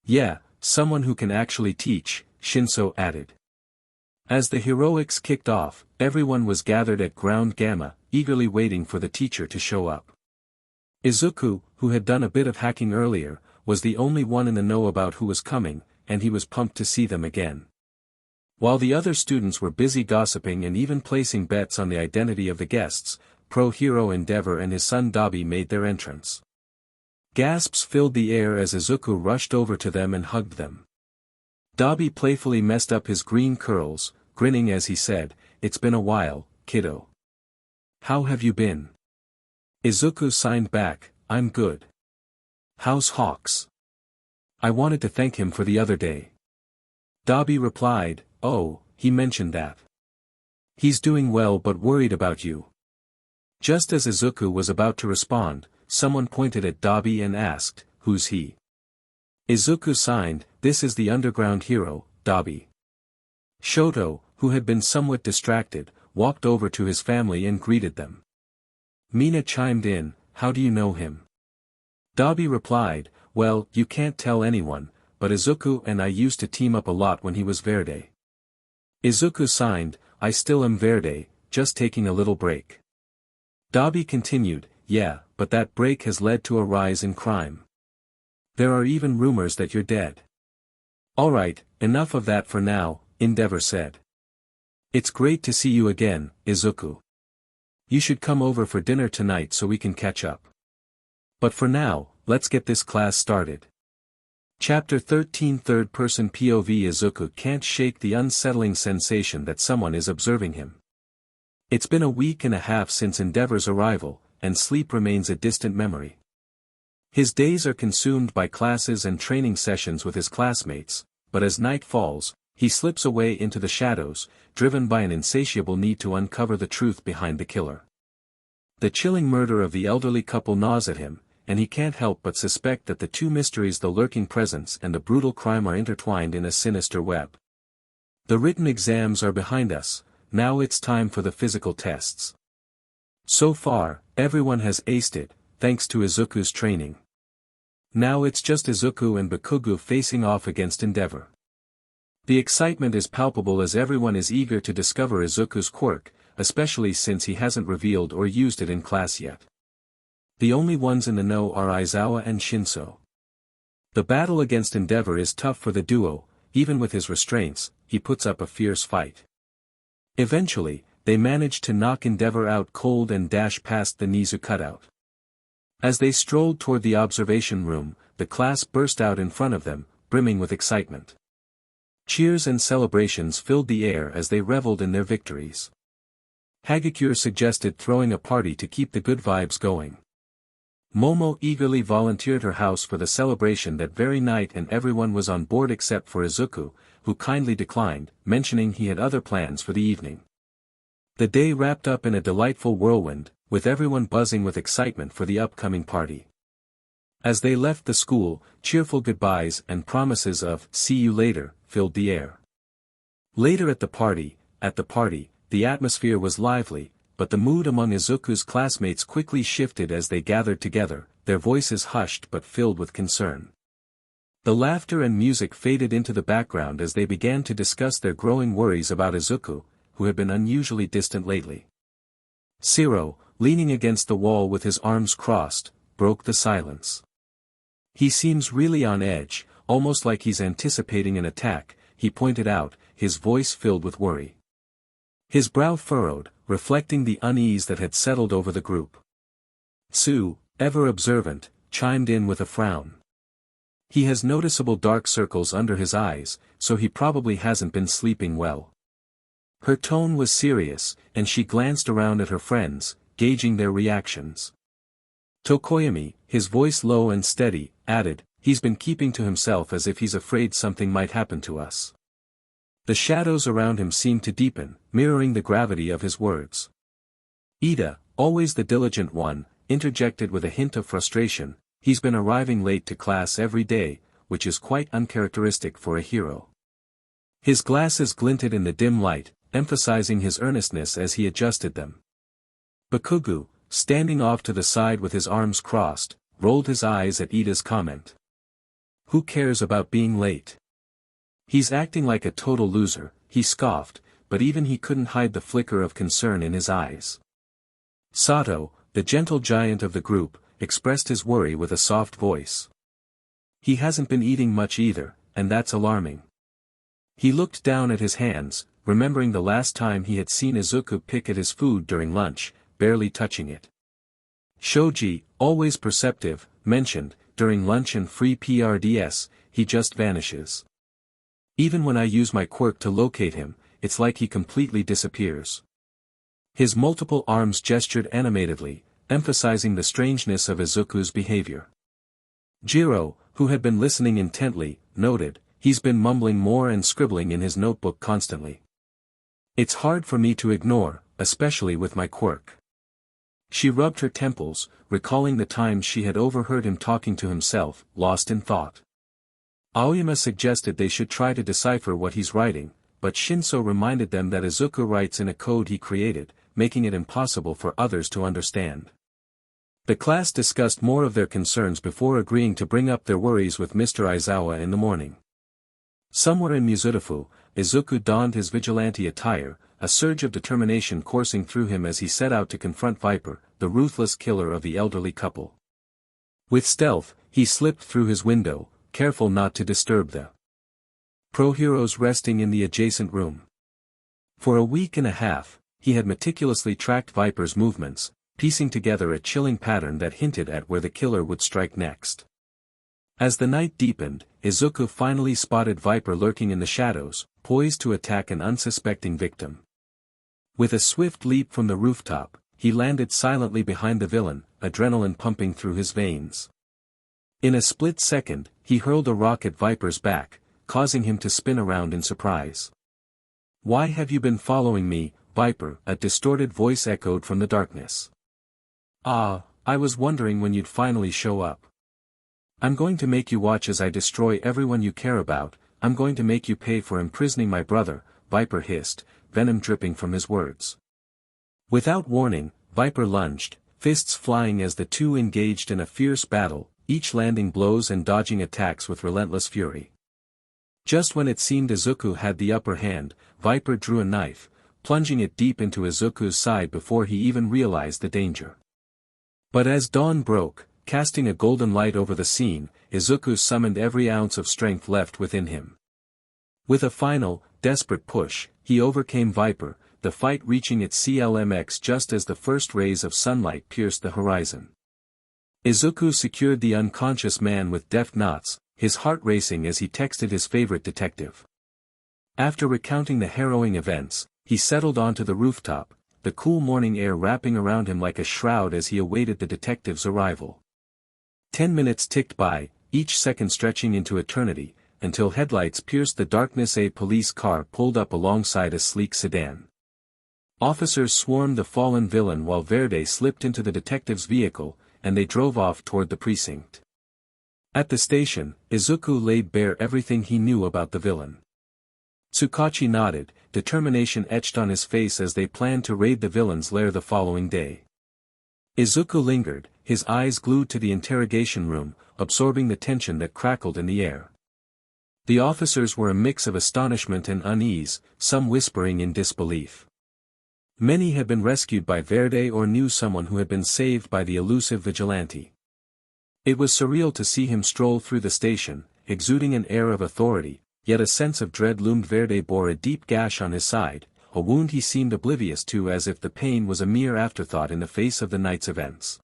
Yeah, someone who can actually teach, Shinso added. As the heroics kicked off, everyone was gathered at Ground Gamma, eagerly waiting for the teacher to show up. Izuku, who had done a bit of hacking earlier, was the only one in the know about who was coming, and he was pumped to see them again. While the other students were busy gossiping and even placing bets on the identity of the guests, Pro-Hero Endeavor and his son Dabi made their entrance. Gasps filled the air as Izuku rushed over to them and hugged them. Dabi playfully messed up his green curls, grinning as he said, "It's been a while, kiddo. How have you been?" Izuku signed back, "I'm good. How's Hawks? I wanted to thank him for the other day." Dabi replied, "Oh, he mentioned that. He's doing well but worried about you." Just as Izuku was about to respond, someone pointed at Dabi and asked, "Who's he?" Izuku signed, "This is the underground hero, Dabi." Shoto, who had been somewhat distracted, walked over to his family and greeted them. Mina chimed in, "How do you know him?" Dabi replied, "Well, you can't tell anyone, but Izuku and I used to team up a lot when he was Verde." Izuku signed, "I still am Verde, just taking a little break." Dabi continued, "Yeah, but that break has led to a rise in crime. There are even rumors that you're dead." "Alright, enough of that for now," Endeavor said. "It's great to see you again, Izuku. You should come over for dinner tonight so we can catch up. But for now, let's get this class started." Chapter 13 Third-person POV. Izuku can't shake the unsettling sensation that someone is observing him. It's been a week and a half since Endeavor's arrival, and sleep remains a distant memory. His days are consumed by classes and training sessions with his classmates, but as night falls, he slips away into the shadows, driven by an insatiable need to uncover the truth behind the killer. The chilling murder of the elderly couple gnaws at him, and he can't help but suspect that the two mysteries, the lurking presence and the brutal crime, are intertwined in a sinister web. The written exams are behind us, now it's time for the physical tests. So far, everyone has aced it, thanks to Izuku's training. Now it's just Izuku and Bakugo facing off against Endeavor. The excitement is palpable as everyone is eager to discover Izuku's quirk, especially since he hasn't revealed or used it in class yet. The only ones in the know are Aizawa and Shinso. The battle against Endeavor is tough for the duo, even with his restraints, he puts up a fierce fight. Eventually, they manage to knock Endeavor out cold and dash past the Nizu cutout. As they strolled toward the observation room, the class burst out in front of them, brimming with excitement. Cheers and celebrations filled the air as they reveled in their victories. Hagakure suggested throwing a party to keep the good vibes going. Momo eagerly volunteered her house for the celebration that very night, and everyone was on board except for Izuku, who kindly declined, mentioning he had other plans for the evening. The day wrapped up in a delightful whirlwind, with everyone buzzing with excitement for the upcoming party. As they left the school, cheerful goodbyes and promises of "see you later" filled the air. Later at the party, the atmosphere was lively, but the mood among Izuku's classmates quickly shifted as they gathered together, their voices hushed but filled with concern. The laughter and music faded into the background as they began to discuss their growing worries about Izuku, who had been unusually distant lately. Shiro, leaning against the wall with his arms crossed, broke the silence. "He seems really on edge, almost like he's anticipating an attack," he pointed out, his voice filled with worry. His brow furrowed, reflecting the unease that had settled over the group. Tsu, ever observant, chimed in with a frown. "He has noticeable dark circles under his eyes, so he probably hasn't been sleeping well." Her tone was serious, and she glanced around at her friends, gauging their reactions. Tokoyami, his voice low and steady, added, "He's been keeping to himself as if he's afraid something might happen to us." The shadows around him seemed to deepen, mirroring the gravity of his words. Ida, always the diligent one, interjected with a hint of frustration, "He's been arriving late to class every day, which is quite uncharacteristic for a hero." His glasses glinted in the dim light, emphasizing his earnestness as he adjusted them. Bakugo, standing off to the side with his arms crossed, rolled his eyes at Ida's comment. "Who cares about being late? He's acting like a total loser," he scoffed, but even he couldn't hide the flicker of concern in his eyes. Sato, the gentle giant of the group, expressed his worry with a soft voice. "He hasn't been eating much either, and that's alarming." He looked down at his hands, remembering the last time he had seen Izuku pick at his food during lunch, barely touching it. Shoji, always perceptive, mentioned, "During lunch and free PRDS, he just vanishes. Even when I use my quirk to locate him, it's like he completely disappears." His multiple arms gestured animatedly, emphasizing the strangeness of Izuku's behavior. Jiro, who had been listening intently, noted, "He's been mumbling more and scribbling in his notebook constantly. It's hard for me to ignore, especially with my quirk." She rubbed her temples, recalling the times she had overheard him talking to himself, lost in thought. Aoyama suggested they should try to decipher what he's writing, but Shinso reminded them that Izuku writes in a code he created, making it impossible for others to understand. The class discussed more of their concerns before agreeing to bring up their worries with Mr. Aizawa in the morning. Somewhere in Mizurufu, Izuku donned his vigilante attire, a surge of determination coursing through him as he set out to confront Viper, the ruthless killer of the elderly couple. With stealth, he slipped through his window, careful not to disturb the pro-heroes resting in the adjacent room. For a week and a half, he had meticulously tracked Viper's movements, piecing together a chilling pattern that hinted at where the killer would strike next. As the night deepened, Izuku finally spotted Viper lurking in the shadows, poised to attack an unsuspecting victim. With a swift leap from the rooftop, he landed silently behind the villain, adrenaline pumping through his veins. In a split second, he hurled a rock at Viper's back, causing him to spin around in surprise. "Why have you been following me, Viper?" a distorted voice echoed from the darkness. "Ah, I was wondering when you'd finally show up. I'm going to make you watch as I destroy everyone you care about. I'm going to make you pay for imprisoning my brother," Viper hissed, venom dripping from his words. Without warning, Viper lunged, fists flying as the two engaged in a fierce battle, each landing blows and dodging attacks with relentless fury. Just when it seemed Izuku had the upper hand, Viper drew a knife, plunging it deep into Izuku's side before he even realized the danger. But as dawn broke, casting a golden light over the scene, Izuku summoned every ounce of strength left within him. With a final, desperate push, he overcame Viper, the fight reaching its CLMX just as the first rays of sunlight pierced the horizon. Izuku secured the unconscious man with deft knots, his heart racing as he texted his favorite detective. After recounting the harrowing events, he settled onto the rooftop, the cool morning air wrapping around him like a shroud as he awaited the detective's arrival. 10 minutes ticked by, each second stretching into eternity, until headlights pierced the darkness. A police car pulled up alongside a sleek sedan. Officers swarmed the fallen villain while Verde slipped into the detective's vehicle, and they drove off toward the precinct. At the station, Izuku laid bare everything he knew about the villain. Tsukachi nodded, determination etched on his face as they planned to raid the villain's lair the following day. Izuku lingered, his eyes glued to the interrogation room, absorbing the tension that crackled in the air. The officers were a mix of astonishment and unease, some whispering in disbelief. Many had been rescued by Verde or knew someone who had been saved by the elusive Vigilante. It was surreal to see him stroll through the station, exuding an air of authority, yet a sense of dread loomed. Verde bore a deep gash on his side, a wound he seemed oblivious to, as if the pain was a mere afterthought in the face of the night's events.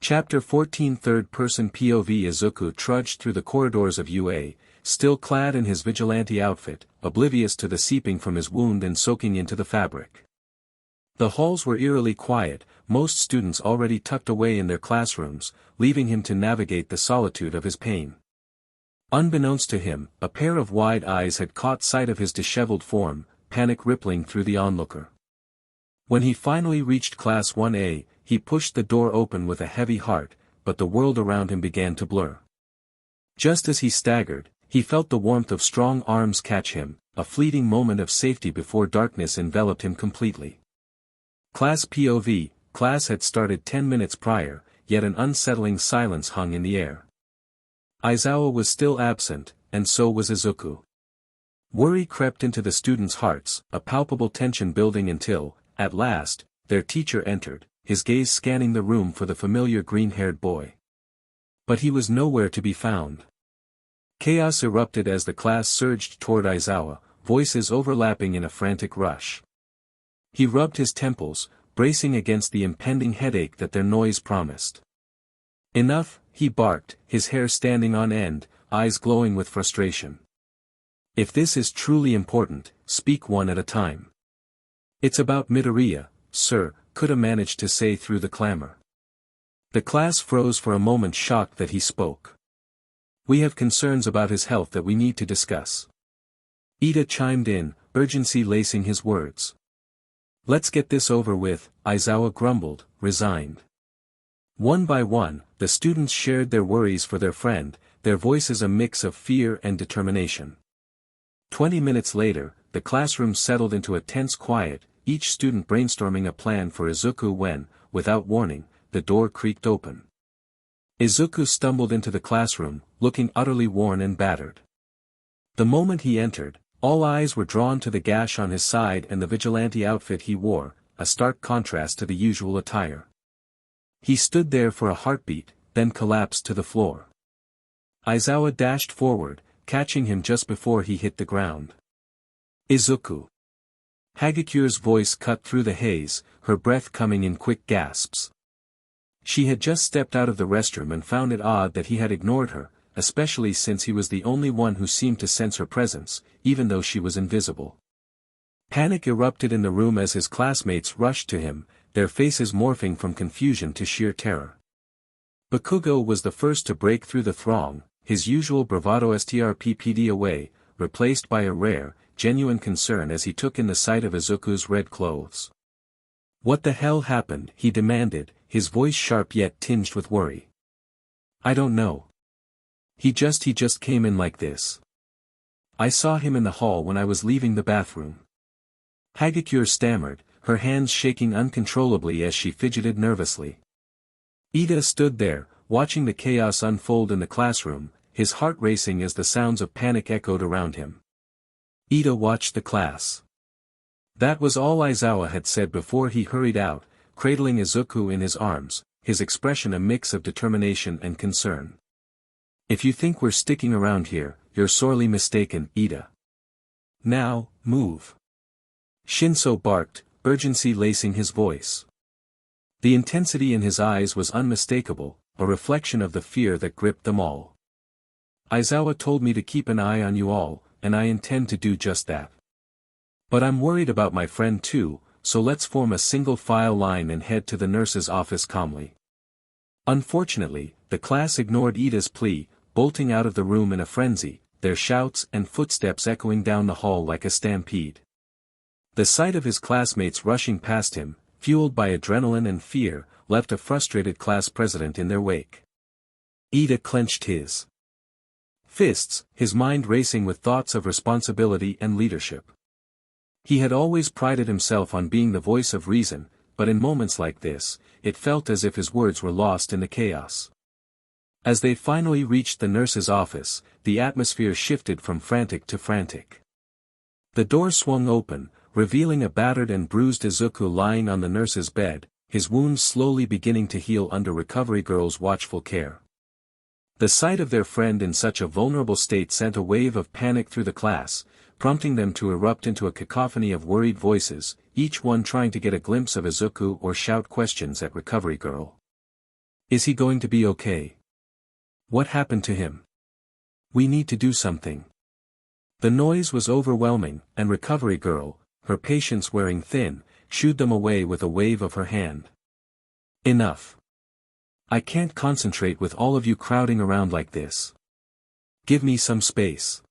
Chapter 14 Third-person POV. Izuku trudged through the corridors of UA, still clad in his vigilante outfit, oblivious to the seeping from his wound and soaking into the fabric. The halls were eerily quiet, most students already tucked away in their classrooms, leaving him to navigate the solitude of his pain. Unbeknownst to him, a pair of wide eyes had caught sight of his disheveled form, panic rippling through the onlooker. When he finally reached Class 1A, he pushed the door open with a heavy heart, but the world around him began to blur. Just as he staggered, he felt the warmth of strong arms catch him, a fleeting moment of safety before darkness enveloped him completely. Class POV. Class had started 10 minutes prior, yet an unsettling silence hung in the air. Aizawa was still absent, and so was Izuku. Worry crept into the students' hearts, a palpable tension building until, at last, their teacher entered, his gaze scanning the room for the familiar green-haired boy. But he was nowhere to be found. Chaos erupted as the class surged toward Aizawa, voices overlapping in a frantic rush. He rubbed his temples, bracing against the impending headache that their noise promised. "Enough," he barked, his hair standing on end, eyes glowing with frustration. "If this is truly important, speak one at a time." "It's about Midoriya, sir," Kuta managed to say through the clamor. The class froze for a moment, shocked that he spoke. "We have concerns about his health that we need to discuss." Ida chimed in, urgency lacing his words. Let's get this over with, Aizawa grumbled, resigned. One by one, the students shared their worries for their friend, their voices a mix of fear and determination. 20 minutes later, the classroom settled into a tense quiet, each student brainstorming a plan for Izuku when, without warning, the door creaked open. Izuku stumbled into the classroom, looking utterly worn and battered. The moment he entered, all eyes were drawn to the gash on his side and the vigilante outfit he wore, a stark contrast to the usual attire. He stood there for a heartbeat, then collapsed to the floor. Aizawa dashed forward, catching him just before he hit the ground. Izuku. Hagikure's voice cut through the haze, her breath coming in quick gasps. She had just stepped out of the restroom and found it odd that he had ignored her, especially since he was the only one who seemed to sense her presence, even though she was invisible. Panic erupted in the room as his classmates rushed to him, their faces morphing from confusion to sheer terror. Bakugo was the first to break through the throng, his usual bravado strppd away, replaced by a rare, genuine concern as he took in the sight of Izuku's red clothes. "What the hell happened?" he demanded, his voice sharp yet tinged with worry. "I don't know. He just came in like this. I saw him in the hall when I was leaving the bathroom." Hagikure stammered, her hands shaking uncontrollably as she fidgeted nervously. Ida stood there, watching the chaos unfold in the classroom, his heart racing as the sounds of panic echoed around him. Ida watched the class. That was all Aizawa had said before he hurried out, cradling Izuku in his arms, his expression a mix of determination and concern. "If you think we're sticking around here, you're sorely mistaken, Ida. Now, move." Shinso barked, urgency lacing his voice. The intensity in his eyes was unmistakable, a reflection of the fear that gripped them all. "Aizawa told me to keep an eye on you all, and I intend to do just that. But I'm worried about my friend too, so let's form a single file line and head to the nurse's office calmly." Unfortunately, the class ignored Ida's plea, bolting out of the room in a frenzy, their shouts and footsteps echoing down the hall like a stampede. The sight of his classmates rushing past him, fueled by adrenaline and fear, left a frustrated class president in their wake. Ida clenched his fists, his mind racing with thoughts of responsibility and leadership. He had always prided himself on being the voice of reason, but in moments like this, it felt as if his words were lost in the chaos. As they finally reached the nurse's office, the atmosphere shifted from frantic to frantic. The door swung open, revealing a battered and bruised Izuku lying on the nurse's bed, his wounds slowly beginning to heal under recovery girl's watchful care. The sight of their friend in such a vulnerable state sent a wave of panic through the class, prompting them to erupt into a cacophony of worried voices, each one trying to get a glimpse of Izuku or shout questions at recovery girl. "Is he going to be okay? What happened to him? We need to do something." The noise was overwhelming, and recovery girl, her patience wearing thin, shooed them away with a wave of her hand. "Enough. I can't concentrate with all of you crowding around like this. Give me some space."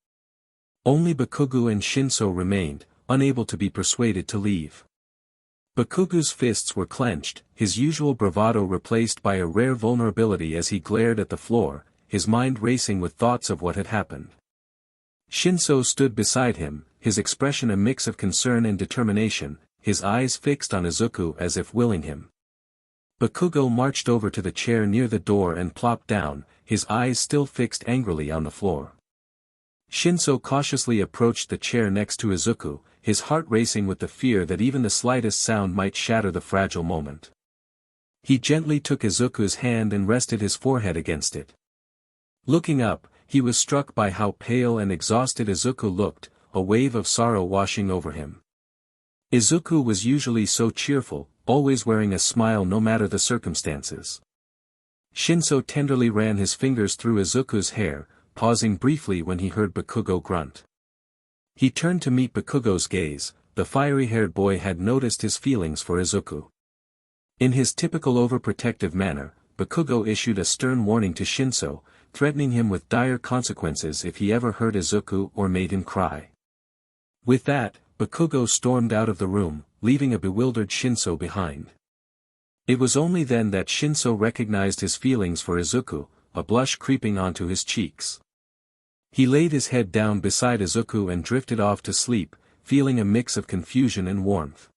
Only Bakugo and Shinso remained, unable to be persuaded to leave. Bakugo's fists were clenched, his usual bravado replaced by a rare vulnerability as he glared at the floor, his mind racing with thoughts of what had happened. Shinso stood beside him, his expression a mix of concern and determination, his eyes fixed on Izuku as if willing him. Bakugo marched over to the chair near the door and plopped down, his eyes still fixed angrily on the floor. Shinso cautiously approached the chair next to Izuku, his heart racing with the fear that even the slightest sound might shatter the fragile moment. He gently took Izuku's hand and rested his forehead against it. Looking up, he was struck by how pale and exhausted Izuku looked, a wave of sorrow washing over him. Izuku was usually so cheerful, always wearing a smile no matter the circumstances. Shinso tenderly ran his fingers through Izuku's hair, pausing briefly when he heard Bakugo grunt. He turned to meet Bakugo's gaze. The fiery-haired boy had noticed his feelings for Izuku. In his typical overprotective manner, Bakugo issued a stern warning to Shinso, threatening him with dire consequences if he ever hurt Izuku or made him cry. With that, Bakugo stormed out of the room, leaving a bewildered Shinso behind. It was only then that Shinso recognized his feelings for Izuku, a blush creeping onto his cheeks. He laid his head down beside Izuku and drifted off to sleep, feeling a mix of confusion and warmth.